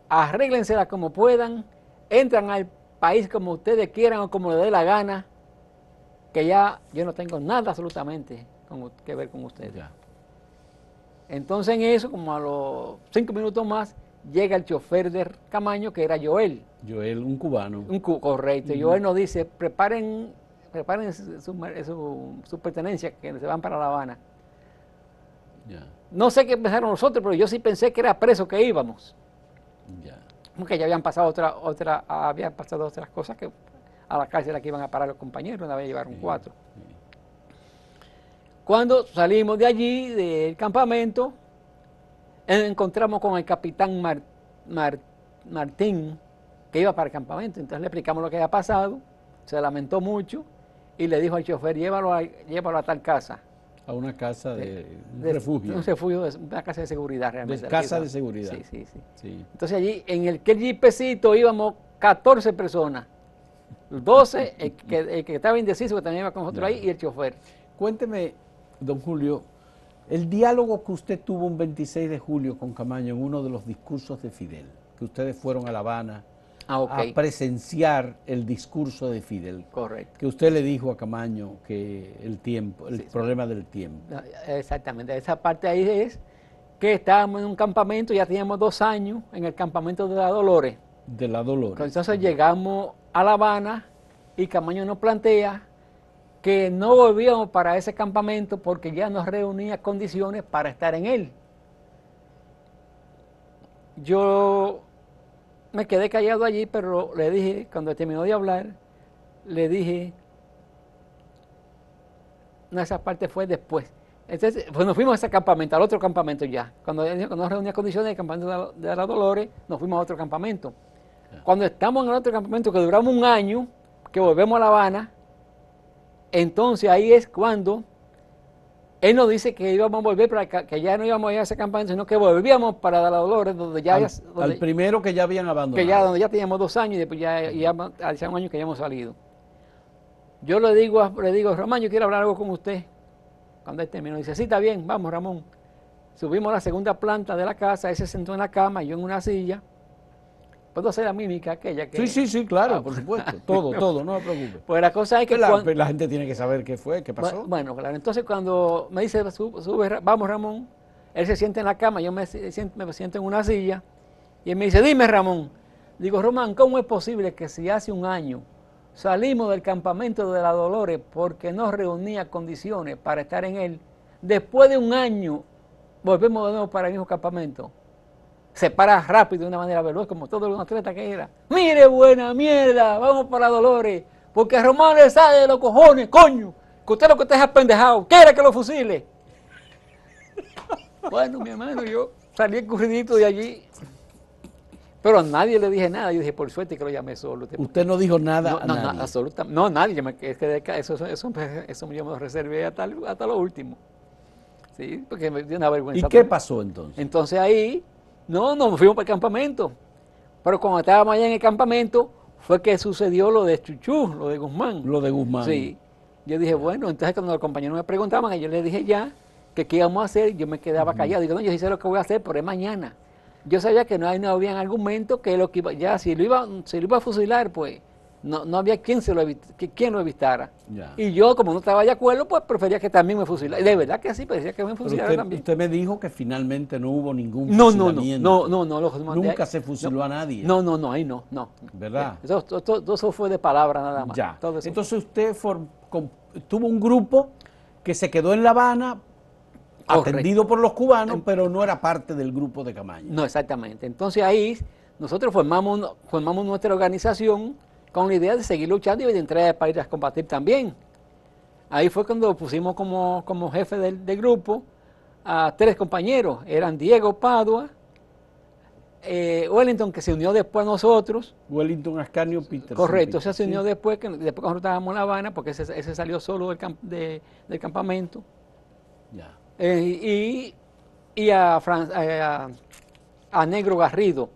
Arréglensela como puedan. Entran al país como ustedes quieran o como les dé la gana. Que ya yo no tengo nada absolutamente que ver con ustedes. Ya. Entonces, en eso, como a los 5 minutos más, llega el chofer de Camaño, que era Joel. Joel, un cubano. Correcto. Joel nos dice, preparen su pertenencia, que se van para La Habana. Ya. No sé qué pensaron nosotros, pero yo sí pensé que era preso que íbamos. Ya. Porque ya habían pasado otras cosas que a la cárcel aquí iban a parar los compañeros, una vez llevaron 4. Sí. Cuando salimos de allí, del campamento, encontramos con el capitán Martín, que iba para el campamento. Entonces le explicamos lo que había pasado, se lamentó mucho y le dijo al chofer, llévalo a tal casa. A una casa un refugio. Un refugio, una casa de seguridad realmente. Casa de seguridad. Sí, sí, sí, sí. Entonces allí en el jeepecito íbamos 14 personas. 12, el que estaba indeciso, que también iba con nosotros ahí, y el chofer. Cuénteme, don Julio, el diálogo que usted tuvo un 26 de julio con Camaño en uno de los discursos de Fidel, que ustedes fueron a La Habana a presenciar el discurso de Fidel. Correcto. Que usted le dijo a Camaño que el tiempo, el problema del tiempo. Exactamente, esa parte ahí es que estábamos en un campamento, ya teníamos 2 años en el campamento de la Dolores. De la Dolores. Entonces llegamos a La Habana y Camaño nos plantea que no volvíamos para ese campamento porque ya no reunía condiciones para estar en él. Yo me quedé callado allí, pero le dije, cuando terminó de hablar, le dije, no, esa parte fue después. Entonces, pues nos fuimos a ese campamento, al otro campamento ya. Cuando no reunía condiciones del campamento de la Dolores, nos fuimos a otro campamento. Cuando estamos en el otro campamento, que duramos 1 año, que volvemos a La Habana, entonces ahí es cuando él nos dice que íbamos a volver, que ya no íbamos a ir a ese campamento, sino que volvíamos para la Dolores, donde ya... al primero que ya habían abandonado. Que ya, donde ya teníamos 2 años y después ya hacía 1 año que ya hemos salido. Yo le digo, Román, yo quiero hablar algo con usted. Cuando él terminó, dice, sí, está bien, vamos, Ramón. Subimos a la segunda planta de la casa, él se sentó en la cama, yo en una silla. ¿Puedo hacer la mímica aquella? Que... Sí, claro, por supuesto. Todo, no me preocupe. Pues la cosa es que... La gente tiene que saber qué fue, qué pasó. Bueno, claro. Entonces cuando me dice, sube, vamos, Ramón, él se sienta en la cama, yo me siento en una silla, y él me dice, dime, Ramón. Digo, Román, ¿cómo es posible que si hace 1 año salimos del campamento de la Dolores porque no reunía condiciones para estar en él, después de 1 año volvemos de nuevo para el mismo campamento? Se para rápido de una manera veloz, como todo un atleta que era. Mire, buena mierda, vamos para Dolores, porque a Román le sale de los cojones, coño, que usted lo que está es apendejado, quiere que lo fusile. Bueno, mi hermano, yo salí escurridito de allí, pero a nadie le dije nada. Yo dije, por suerte que lo llamé solo. ¿Usted no dijo nada a nadie? No, absolutamente, no, nadie. Es que eso yo me lo reservé hasta lo último. Sí, porque me dio una vergüenza. ¿Y qué pasó entonces? Entonces ahí... No, nos fuimos para el campamento. Pero cuando estábamos allá en el campamento, fue que sucedió lo de Chuchú, lo de Guzmán. Lo de Guzmán. Sí. Yo dije, bueno, entonces cuando los compañeros me preguntaban, yo les dije ya que qué íbamos a hacer, yo me quedaba callado. Digo, no, yo sí sé lo que voy a hacer, pero es mañana. Yo sabía que no había argumento que lo que iba, ya si lo iba a fusilar, pues no había quien lo evitara. Ya. Y yo, como no estaba de acuerdo, pues prefería que también me fusilara. De verdad que sí, prefería que me fusilara también. Usted me dijo que finalmente no hubo ningún fusilamiento. No. Nunca se fusiló a nadie. No, ahí no. ¿Verdad? Eso fue de palabra nada más. Ya. Entonces usted tuvo un grupo que se quedó en La Habana, atendido por los cubanos, pero no era parte del grupo de Camaño. No, exactamente. Entonces ahí nosotros formamos nuestra organización con la idea de seguir luchando y de entrar para ir a combatir también. Ahí fue cuando pusimos como jefe del grupo a 3 compañeros. Eran Diego Padua, Wellington, que se unió después a nosotros. Wellington Ascanio Peterson. Correcto, ese se unió después que nosotros estábamos en La Habana, porque ese salió solo del campamento. Ya. Y a Negro Garrido,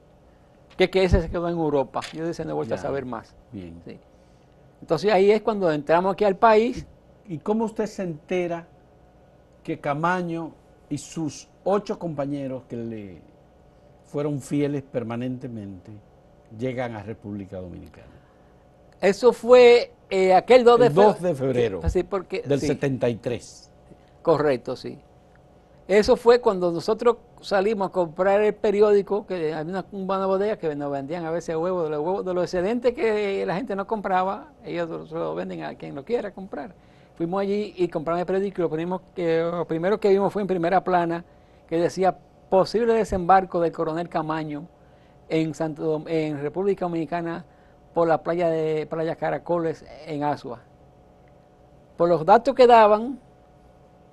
que ese se quedó en Europa. Yo de ese no he vuelto a saber más. Bien. Sí. Entonces ahí es cuando entramos aquí al país. ¿Y cómo usted se entera que Camaño y sus 8 compañeros que le fueron fieles permanentemente llegan a República Dominicana? Eso fue aquel 2 de febrero del 73. Correcto, sí. Eso fue cuando nosotros salimos a comprar el periódico, que había una bodega que nos vendían a veces huevos, de los excedentes que la gente no compraba, ellos se lo venden a quien lo quiera comprar. Fuimos allí y compramos el periódico y lo primero que vimos fue en primera plana, que decía posible desembarco del coronel Camaño en República Dominicana por la playa Caracoles en Asua. Por los datos que daban,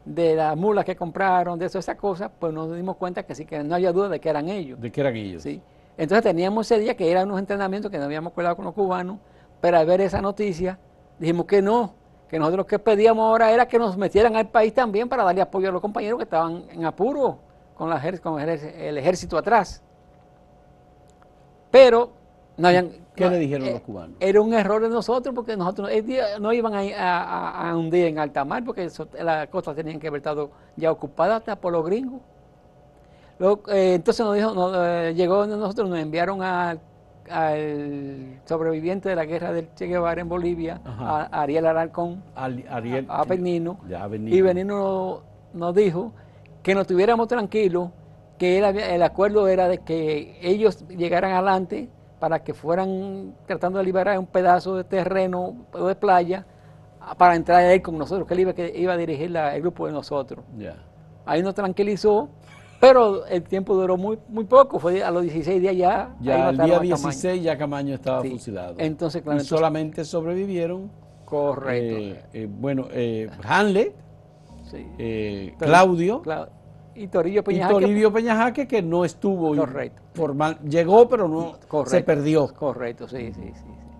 de las mulas que compraron, de esas cosas, pues nos dimos cuenta que sí, que no había duda de que eran ellos. De que eran ellos. Sí. Entonces teníamos ese día que eran unos entrenamientos que nos habíamos colado con los cubanos, pero al ver esa noticia, dijimos que no, que nosotros lo que pedíamos ahora era que nos metieran al país también para darle apoyo a los compañeros que estaban en apuro con el ejército atrás. Pero ¿Qué le dijeron los cubanos? Era un error de nosotros porque nosotros no iban a hundir en alta mar porque las costas tenían que haber estado ya ocupadas hasta por los gringos. Entonces llegó nosotros, nos enviaron al sobreviviente de la guerra del Che Guevara en Bolivia, a Ariel Alarcón, a Benigno, y Benigno nos dijo que nos tuviéramos tranquilos, que el acuerdo era de que ellos llegaran adelante para que fueran tratando de liberar un pedazo de terreno o de playa para entrar a él con nosotros, que él iba a dirigir el grupo de nosotros. Ahí nos tranquilizó. Pero el tiempo duró muy poco, fue a los 16 días ya. Ya el día 16 ya Camaño estaba fusilado. Entonces, claro, solamente sobrevivieron. Correcto. Hanle, Claudio y Toribio Peñajaque. Que no estuvo. Correcto. Llegó, pero no se perdió. Correcto, sí.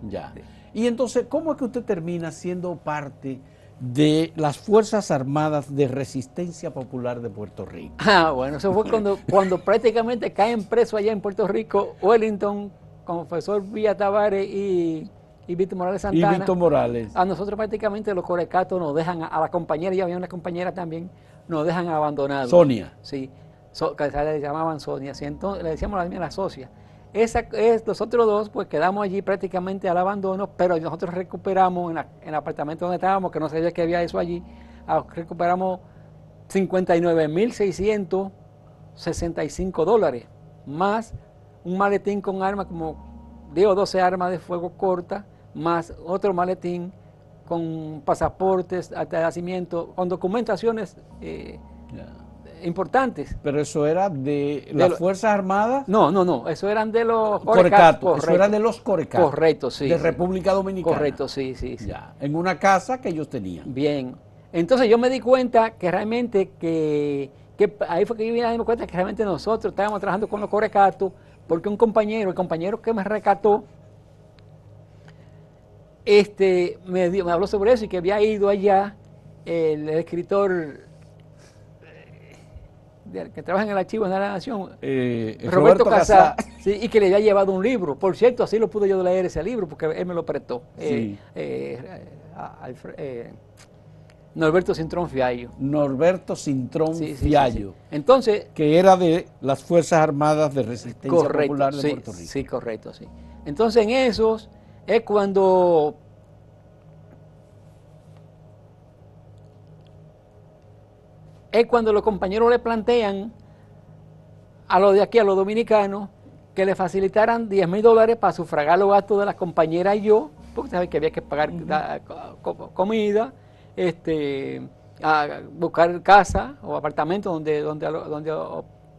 Ya. Sí. Y entonces, ¿cómo es que usted termina siendo parte de las Fuerzas Armadas de Resistencia Popular de Puerto Rico? Bueno, eso fue cuando prácticamente caen presos allá en Puerto Rico Wellington, Confesor Villa Tavares y Víctor Morales Santana. Y Víctor Morales. A nosotros prácticamente los corecatos nos dejan, a la compañera, ya había una compañera también, nos dejan abandonados. Sonia. Sí, que le llamaban Sonia, sí, entonces, le decíamos la socia. Los otros dos, pues quedamos allí prácticamente al abandono, pero nosotros recuperamos en el apartamento donde estábamos, que no sabía que había eso allí, recuperamos $59,665, más un maletín con armas, como 10 o 12 armas de fuego corta, más otro maletín con pasaportes, acta de nacimiento, con documentaciones importantes. ¿Pero eso era de las Fuerzas Armadas? No, eso eran de los Corecatos. Eso eran de los Corecatos. Correcto, sí. De República Dominicana. Correcto, sí. Ya, en una casa que ellos tenían. Bien. Entonces yo me di cuenta que realmente ahí fue que yo me di cuenta que realmente nosotros estábamos trabajando con los Corecatos, porque el compañero que me rescató, me habló sobre eso y que había ido allá el escritor que trabaja en el Archivo de la Nación, Roberto Casá, sí, y que le había llevado un libro. Por cierto, así lo pude yo leer ese libro, porque él me lo prestó. Sí. Norberto Cintrón Fiallo. Norberto Cintrón Fiallo. Sí. Entonces, que era de las Fuerzas Armadas de Resistencia Popular de Puerto Rico. Sí, correcto, sí. Entonces, en esos es cuando los compañeros le plantean a los de aquí, a los dominicanos, que le facilitaran $10,000 para sufragar los gastos de las compañeras y yo, porque sabes que había que pagar comida, a buscar casa o apartamento donde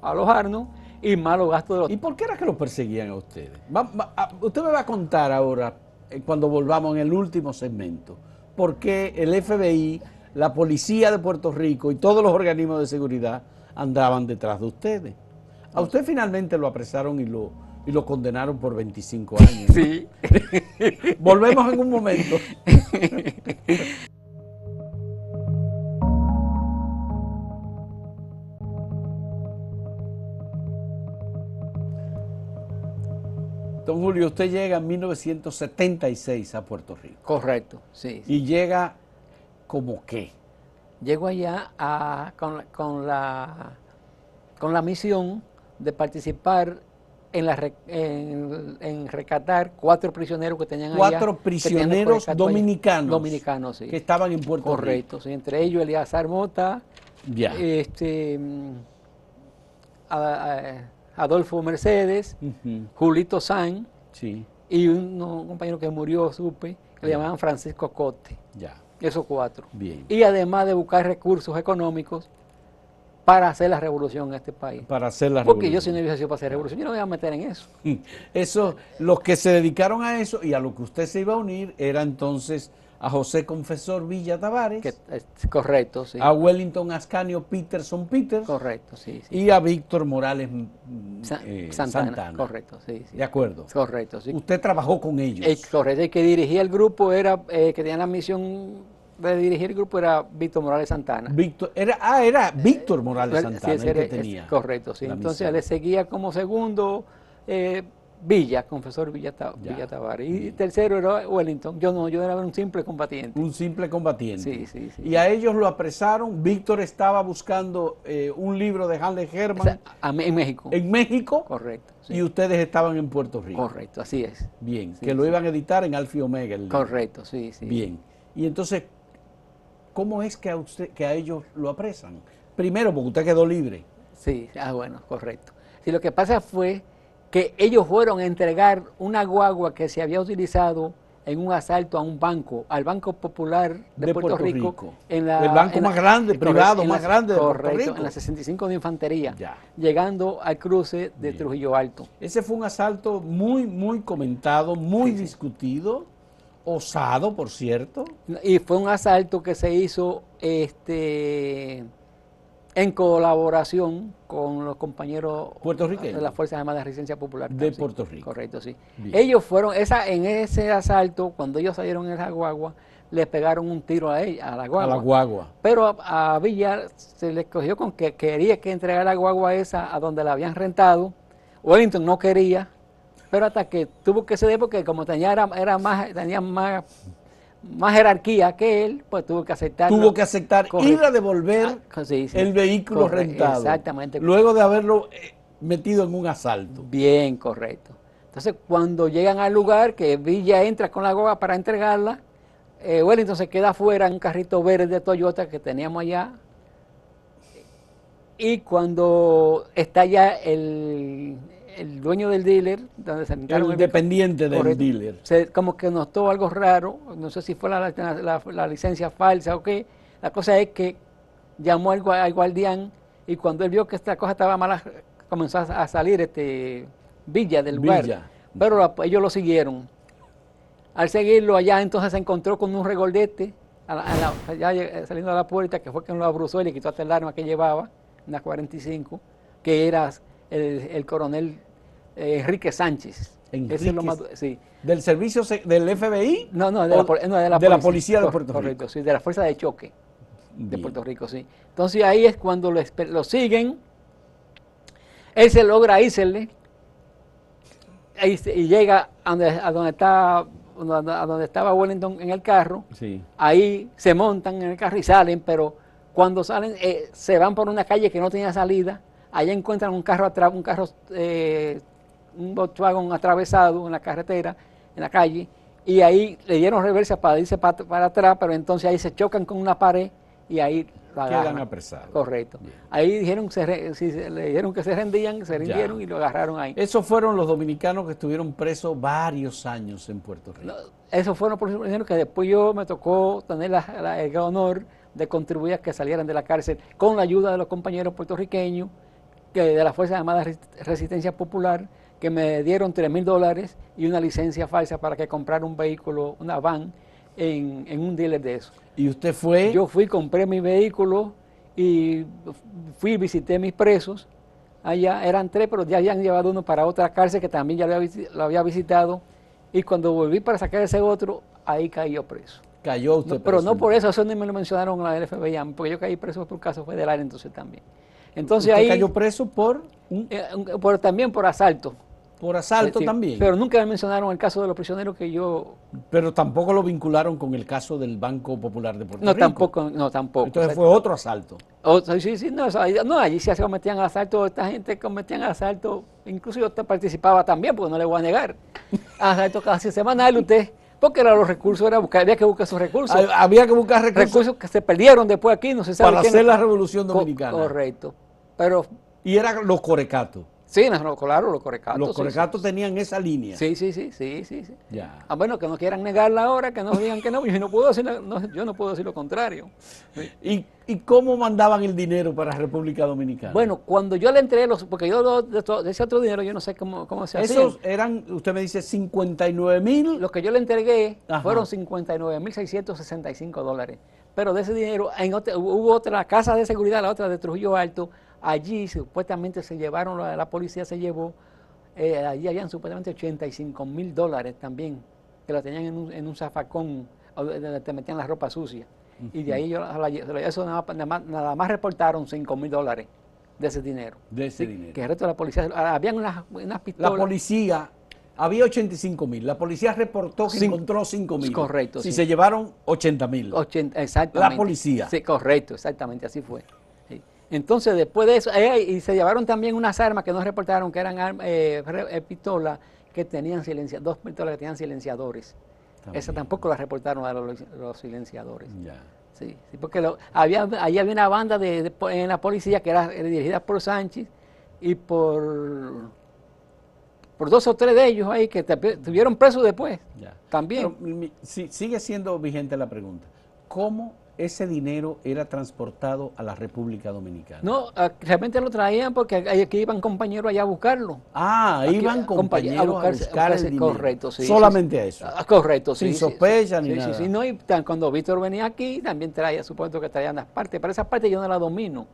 alojarnos, y más los gastos de los... ¿Y por qué era que los perseguían a ustedes? Usted me va a contar ahora, cuando volvamos en el último segmento, por qué el FBI, la policía de Puerto Rico y todos los organismos de seguridad andaban detrás de ustedes. A usted finalmente lo apresaron y lo condenaron por 25 años. Sí. Volvemos en un momento. Don Julio, usted llega en 1976 a Puerto Rico. Correcto, sí. ¿Y llega como qué? Llego allá con la misión de participar en rescatar 4 prisioneros que tenían allá. 4 prisioneros dominicanos. Dominicanos, sí. Que estaban en Puerto Rico. Correcto, sí. Entre ellos Eleazar Mota, ya. Adolfo Mercedes, Julito San, sí. Y un compañero que murió, supe, que le llamaban Francisco Cote. Ya. Esos 4. Bien. Y además de buscar recursos económicos para hacer la revolución en este país. Para hacer la Porque revolución. yo si no hubiese sido para hacer revolución, yo no me voy a meter en eso. Eso, los que se dedicaron a eso y a lo que usted se iba a unir era entonces a José Confesor Villa Tavares. Correcto, sí. A Wellington Ascanio Peterson Peters. Correcto, sí. Y a Víctor Morales Santana. Correcto, sí. De acuerdo. Correcto, sí. Usted trabajó con ellos. Correcto, el que dirigía el grupo era que tenía la misión de dirigir el grupo era Víctor Morales Santana. Era Víctor Morales Santana Sí, el que tenía. Correcto, sí. la Entonces misión. le seguía como segundo Villa, confesor Villa Tavares. Y Bien. tercero era Wellington. Yo era un simple combatiente. Un simple combatiente. Sí, sí, sí. Y a ellos lo apresaron. Víctor estaba buscando un libro de Hanley Herman En México. en México. Correcto. Sí. Y ustedes estaban en Puerto Rico. Correcto, así es. Bien, Sí, que lo sí. iban a editar en Alfie Omega. El libro. Correcto, sí, sí. Bien. Y entonces, ¿cómo es que a ellos lo apresan? Primero, porque usted quedó libre. Sí, bueno, correcto. Sí, lo que pasa fue que ellos fueron a entregar una guagua que se había utilizado en un asalto a un banco, al Banco Popular de Puerto Rico. El banco más grande, privado, más grande de Puerto Rico. En la 65 de Infantería, Ya. llegando al cruce de Bien. Trujillo Alto. Ese fue un asalto muy, muy comentado, muy discutido, osado, por cierto. Y fue un asalto que se hizo en colaboración con los compañeros Puertorriqueños. de las Fuerzas Armadas de Resistencia Popular. De sí, Puerto Rico. Correcto, sí. Bien. Ellos fueron, en ese asalto, cuando ellos salieron en esa guagua, le pegaron un tiro a la guagua. A la guagua. Pero a Villa se le cogió con que quería que entregara la guagua esa a donde la habían rentado. Wellington no quería, pero hasta que tuvo que ceder porque como tenía más jerarquía que él, pues tuvo que aceptar. Tuvo que aceptar Correcto. ir a devolver Sí, sí. el vehículo rentado. Exactamente. Luego de haberlo metido en un asalto. Bien, correcto. Entonces, cuando llegan al lugar, que Villa entra con la guagua para entregarla, Wellington se queda afuera en un carrito verde de Toyota que teníamos allá. Y cuando está ya el dueño del dealer, donde se El independiente del dealer. como que notó algo raro, no sé si fue la licencia falsa o qué. La cosa es que llamó al guardián y cuando él vio que esta cosa estaba mala, comenzó a salir Villa del lugar. Villa. Pero ellos lo siguieron. Al seguirlo allá, entonces se encontró con un regoldete, saliendo a la puerta, que fue quien lo abruzó y le quitó hasta el arma que llevaba, una 45, que era el coronel Enrique Sánchez. Enrique, Ese es lo más, sí. ¿Del servicio del FBI? No, de la policía de Puerto Rico. Correcto, sí, de la Fuerza de Choque de Bien. Puerto Rico, sí. Entonces ahí es cuando lo siguen, él se logra írsele y llega a donde estaba Wellington en el carro. Sí. Ahí se montan en el carro y salen, pero cuando salen se van por una calle que no tenía salida. Allá encuentran un Volkswagen atravesado en la carretera, en la calle, y ahí le dieron reversa para irse para atrás, pero entonces ahí se chocan con una pared y ahí lo agarran. Quedan apresados. Correcto. Bien. Ahí dijeron, le dijeron que se rendían, se rindieron Ya. y lo agarraron ahí. Esos fueron los dominicanos que estuvieron presos varios años en Puerto Rico. Esos fueron por ejemplo que después yo me tocó tener el honor de contribuir a que salieran de la cárcel con la ayuda de los compañeros puertorriqueños de la Fuerza Armada de Resistencia Popular, que me dieron $3,000 y una licencia falsa para que comprara un vehículo, una van, en un dealer de eso. ¿Y usted fue? Yo fui, compré mi vehículo y fui y visité mis presos. Allá eran 3, pero ya habían llevado uno para otra cárcel que también ya lo había visitado. Y cuando volví para sacar ese otro, ahí caí yo preso. Cayó usted Pero preso. no por eso ni me lo mencionaron en la FBI, porque yo caí preso por caso federal entonces también. Entonces ¿Usted ahí cayó preso también por asalto. por asalto Sí, también? Pero nunca me mencionaron el caso de los prisioneros que yo... Pero tampoco lo vincularon con el caso del Banco Popular de Puerto No, Rico. tampoco. Entonces fue otro asalto. Sí, no, allí sí se cometían asaltos, esta gente cometían asaltos, incluso yo participaba también, porque no le voy a negar. Asaltos casi semanal usted, porque eran los recursos, había que buscar esos recursos. Había que buscar Recursos que se perdieron después aquí, no se sabe para quién. hacer la Revolución Dominicana. Correcto. Pero, Y eran los corecatos. sí, claro, los corecatos. Los sí, corecatos tenían esa línea. Sí. Ya. Bueno, que no quieran negarla ahora, que no digan que no, yo no puedo decir, yo no puedo decir lo contrario. Sí. ¿Y cómo mandaban el dinero para República Dominicana? Bueno, cuando yo le entregué porque yo de ese otro dinero yo no sé cómo se hacía. Esos eran, usted me dice, 59,000. Lo que yo le entregué Ajá. fueron $59,665. Pero de ese dinero, hubo otra casa de seguridad, la otra de Trujillo Alto. Allí supuestamente se llevaron, la policía se llevó, allí habían supuestamente $85,000 también, que lo tenían en un zafacón, donde te metían la ropa sucia. y de ahí eso nada más reportaron $5,000 de ese dinero. De ese dinero. Que el resto de la policía, habían unas pistolas. La policía, había 85,000, la policía reportó que encontró 5,000. Correcto. Si se llevaron 80,000. Exactamente. La policía. Sí, correcto, exactamente, así fue. Sí. Entonces, después de eso, y se llevaron también unas armas que no reportaron, que eran pistolas que tenían dos pistolas que tenían silenciadores. Esas tampoco las reportaron a los silenciadores. Ya. Sí, porque ahí había una banda en la policía que era dirigida por Sánchez y por 2 o 3 de ellos ahí que tuvieron presos después. Ya. También. Pero, sigue siendo vigente la pregunta. ¿Cómo ese dinero era transportado a la República Dominicana? No, realmente lo traían porque aquí iban compañeros allá a buscarlo. Iban compañeros a buscar el dinero. Correcto, sí. Solamente a eso. Correcto, sí. Sin sospecha ni nada. Sí, no, y cuando Víctor venía aquí, también traía, supongo que traían las partes, pero esa parte yo no la domino.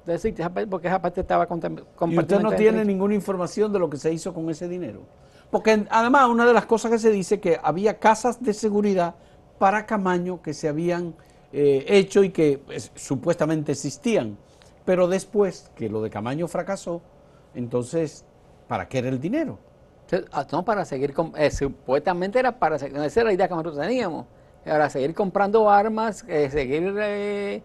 Es decir, porque esa parte estaba ¿Y usted no tiene ninguna información de lo que se hizo con ese dinero? Porque además una de las cosas que se dice que había casas de seguridad para Camaño que se habían hecho y que supuestamente existían, pero después que lo de Camaño fracasó, entonces, ¿para qué era el dinero? No, para seguir, supuestamente era para seguir, esa era la idea que nosotros teníamos, para seguir comprando armas, seguir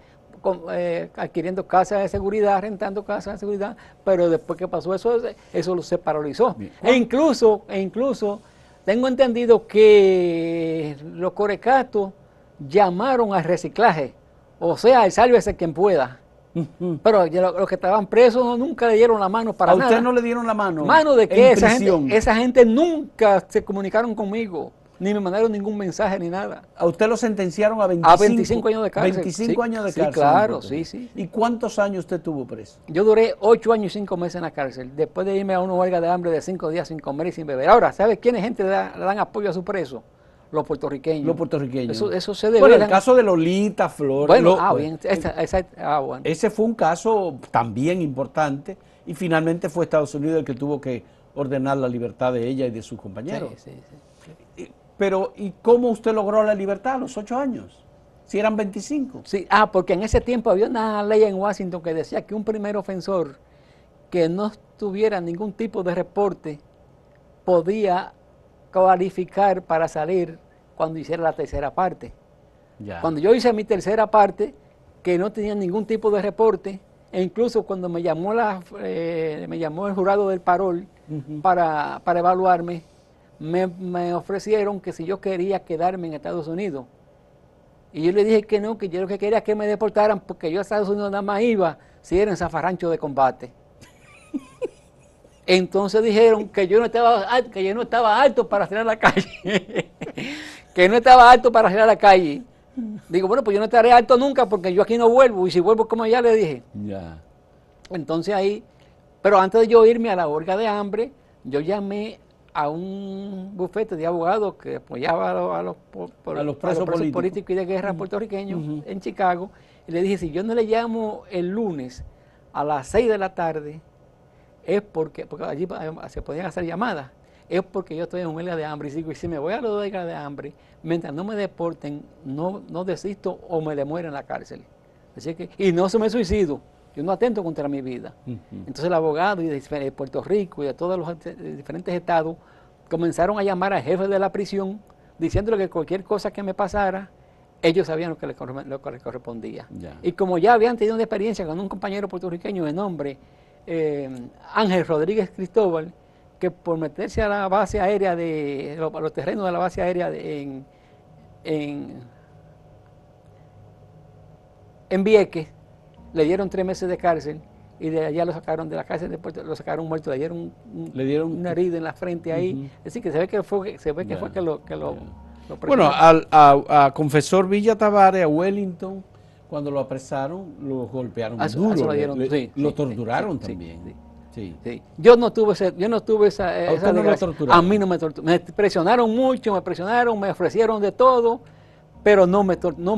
adquiriendo casas de seguridad, rentando casas de seguridad, pero después que pasó eso se paralizó. E incluso tengo entendido que los corecatos llamaron al reciclaje, o sea, el sálvese quien pueda. Pero los que estaban presos nunca le dieron la mano para nada. ¿A usted no le dieron la mano? ¿Mano de qué? Esa gente nunca se comunicaron conmigo, ni me mandaron ningún mensaje ni nada. ¿A usted lo sentenciaron a 25 años de cárcel? 25 años de cárcel. Sí, claro, sí. ¿Y cuántos años usted tuvo preso? Yo duré 8 años y 5 meses en la cárcel, después de irme a una huelga de hambre de 5 días sin comer y sin beber. Ahora, ¿sabes quiénes gente le dan apoyo a su preso? Los puertorriqueños. Los puertorriqueños. Eso se debe. Bueno, el caso de Lolita Flores. Bien. Bueno. Ese fue un caso también importante y finalmente fue Estados Unidos el que tuvo que ordenar la libertad de ella y de sus compañeros. Sí. Pero, ¿y cómo usted logró la libertad a los 8 años? Si eran 25. Sí, porque en ese tiempo había una ley en Washington que decía que un primer ofensor que no tuviera ningún tipo de reporte podía cualificar para salir cuando hiciera la tercera parte. Ya. Cuando yo hice mi tercera parte, que no tenía ningún tipo de reporte, e incluso cuando me llamó el jurado del parol para evaluarme, me ofrecieron que si yo quería quedarme en Estados Unidos. Y yo le dije que no, que yo lo que quería es que me deportaran porque yo a Estados Unidos nada más iba si era en zafarrancho de combate. Entonces dijeron que yo no estaba alto para salir a la calle. Que no estaba alto para salir a la calle. Digo, bueno, pues yo no estaré alto nunca porque yo aquí no vuelvo. Y si vuelvo, como ya le dije. Ya. Entonces ahí, pero antes de yo irme a la huelga de hambre, yo llamé a un bufete de abogados que apoyaba a los presos políticos y de guerra puertorriqueños en Chicago. Y le dije, si yo no le llamo el lunes a las 6 de la tarde, es porque allí se podían hacer llamadas, es porque yo estoy en huelga de hambre y si me voy a la huelga de hambre, mientras no me deporten, no desisto o me muero en la cárcel. Así que, y no se me suicido, yo no atento contra mi vida. Entonces el abogado y de Puerto Rico y de todos los diferentes estados comenzaron a llamar al jefe de la prisión diciéndole que cualquier cosa que me pasara, ellos sabían lo que les correspondía. Ya. Y como ya habían tenido una experiencia con un compañero puertorriqueño de nombre Ángel Rodríguez Cristóbal, que por meterse a la base aérea a los terrenos de la base aérea en Vieques, le dieron 3 meses de cárcel y de allá lo sacaron de la cárcel, después lo sacaron muerto, le dieron una herida en la frente ahí. Es decir, que se ve que fue que lo bueno, a confesor Villa Tavares, a Wellington, cuando lo apresaron, lo golpearon duro, lo torturaron también. Sí. Yo no tuve esa ¿A mí no me torturaron. Me presionaron mucho, me ofrecieron de todo, pero no me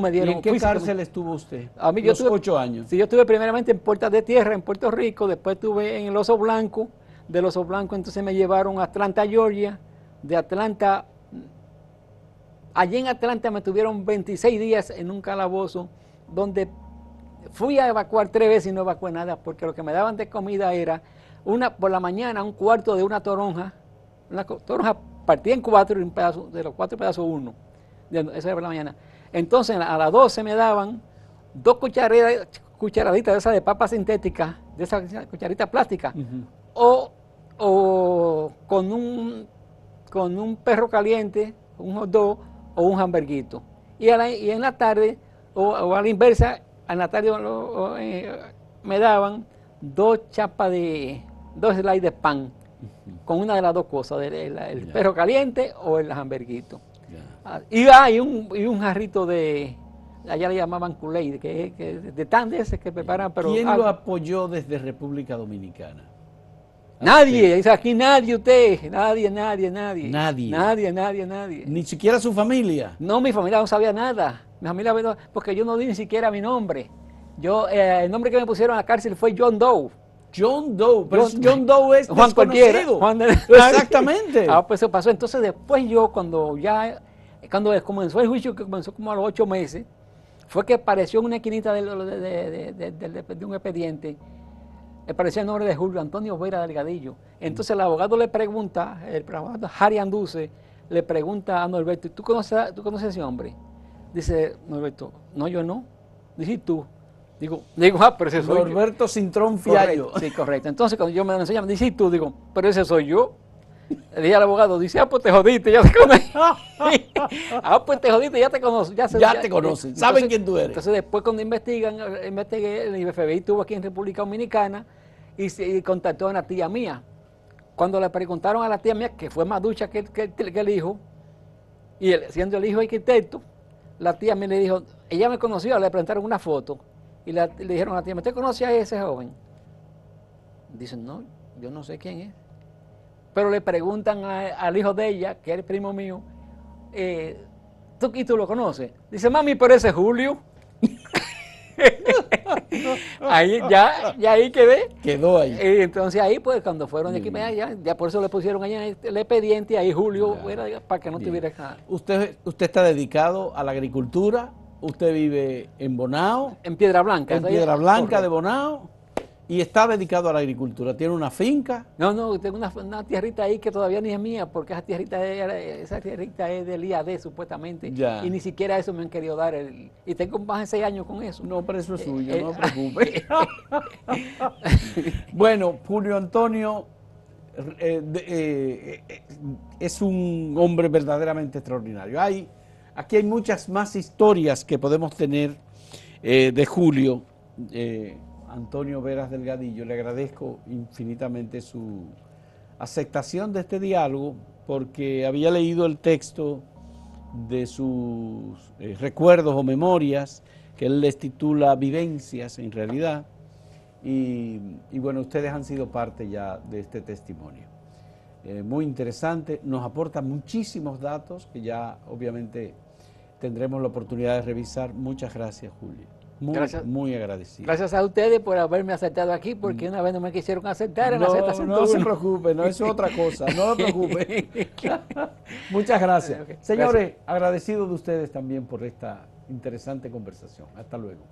dieron. ¿Y en qué cárcel estuvo usted? A mí, los 8 años. Sí, yo estuve primeramente en Puertas de Tierra, en Puerto Rico, después estuve en el Oso Blanco, del Oso Blanco entonces me llevaron a Atlanta, Georgia, de Atlanta Allí en Atlanta me tuvieron 26 días en un calabozo donde fui a evacuar 3 veces y no evacué nada, porque lo que me daban de comida era por la mañana un cuarto de una toronja partida en 4 y un pedazo, de los 4 pedazos uno. Eso era por la mañana. Entonces a las 12 me daban 2 cucharaditas de esas de papa sintética, de esas cucharitas plásticas, o con un perro caliente, un hot dog o un hamburguito. Y en la tarde, o a la inversa, en la tarde me daban 2 slices de pan, con una de las 2 cosas, el perro caliente o el hamburguito. Y un jarrito de, allá le llamaban Kool-Aid, que de tan de ese que preparan. Pero ¿quién lo apoyó desde República Dominicana? Nadie, dice aquí nadie, nadie. Ni siquiera su familia. No, mi familia no sabía nada. Mi familia, porque yo no di ni siquiera mi nombre. El nombre que me pusieron a la cárcel fue John Doe. John Doe, pero John Doe es Juan cualquiera. Exactamente. Pues eso pasó. Entonces después cuando comenzó el juicio, que comenzó como a los 8 meses, fue que apareció en una esquinita de un expediente, apareció el nombre de Julio Antonio Vera Delgadillo. Entonces el abogado le pregunta, el abogado Harry Anduce, le pregunta a Norberto, ¿tú conoces a ese hombre? Dice Norberto, no, yo no. Dice, ¿tú? Digo, pero ese soy Norberto Cintrón Fiallo. Sí, correcto. Entonces cuando yo me lo enseñaba, dice, tú, digo, pero ese soy yo. Le dije al abogado, dice, pues te jodiste, ya te conoces. Pues te jodiste, ya te conocen. Ya te conocen, saben quién tú eres. Entonces después cuando investigué, el FBI estuvo aquí en República Dominicana y contactó a una tía mía. Cuando le preguntaron a la tía mía, que fue más ducha que el hijo, y siendo el hijo arquitecto, la tía mía le dijo, ella me conoció, le presentaron una foto, y le dijeron a la tía, ¿usted conoce a ese joven? Dicen, no, yo no sé quién es. Pero le preguntan al hijo de ella, que es el primo mío, ¿tú lo conoces? Dice, mami, pero ese es Julio. Ahí ahí quedé. Quedó ahí. Entonces ahí, pues, cuando fueron de aquí, ya por eso le pusieron allá el expediente, ahí Julio, era para que no tuviera nada. ¿Usted está dedicado a la agricultura? ¿Usted vive en Bonao? En Piedra Blanca. En Piedra Blanca de Bonao. Y está dedicado a la agricultura. ¿Tiene una finca? No, tengo una tierrita ahí que todavía ni es mía, porque esa tierrita es del IAD, supuestamente. Ya. Y ni siquiera eso me han querido dar. Y tengo más de 6 años con eso. No, pero eso es suyo, no se preocupe. Bueno, Julio Antonio es un hombre verdaderamente extraordinario. Aquí hay muchas más historias que podemos tener de Julio Antonio Veras Delgadillo. Le agradezco infinitamente su aceptación de este diálogo, porque había leído el texto de sus recuerdos o memorias, que él les titula Vivencias en realidad, y bueno, ustedes han sido parte ya de este testimonio. Muy interesante, nos aporta muchísimos datos que ya obviamente tendremos la oportunidad de revisar. Muchas gracias, Julio. Muy agradecido. Gracias a ustedes por haberme aceptado aquí, porque una vez no me quisieron aceptar en la No se preocupe, no es otra cosa, no se preocupe. Muchas gracias. Okay, señores, gracias. Agradecido de ustedes también por esta interesante conversación. Hasta luego.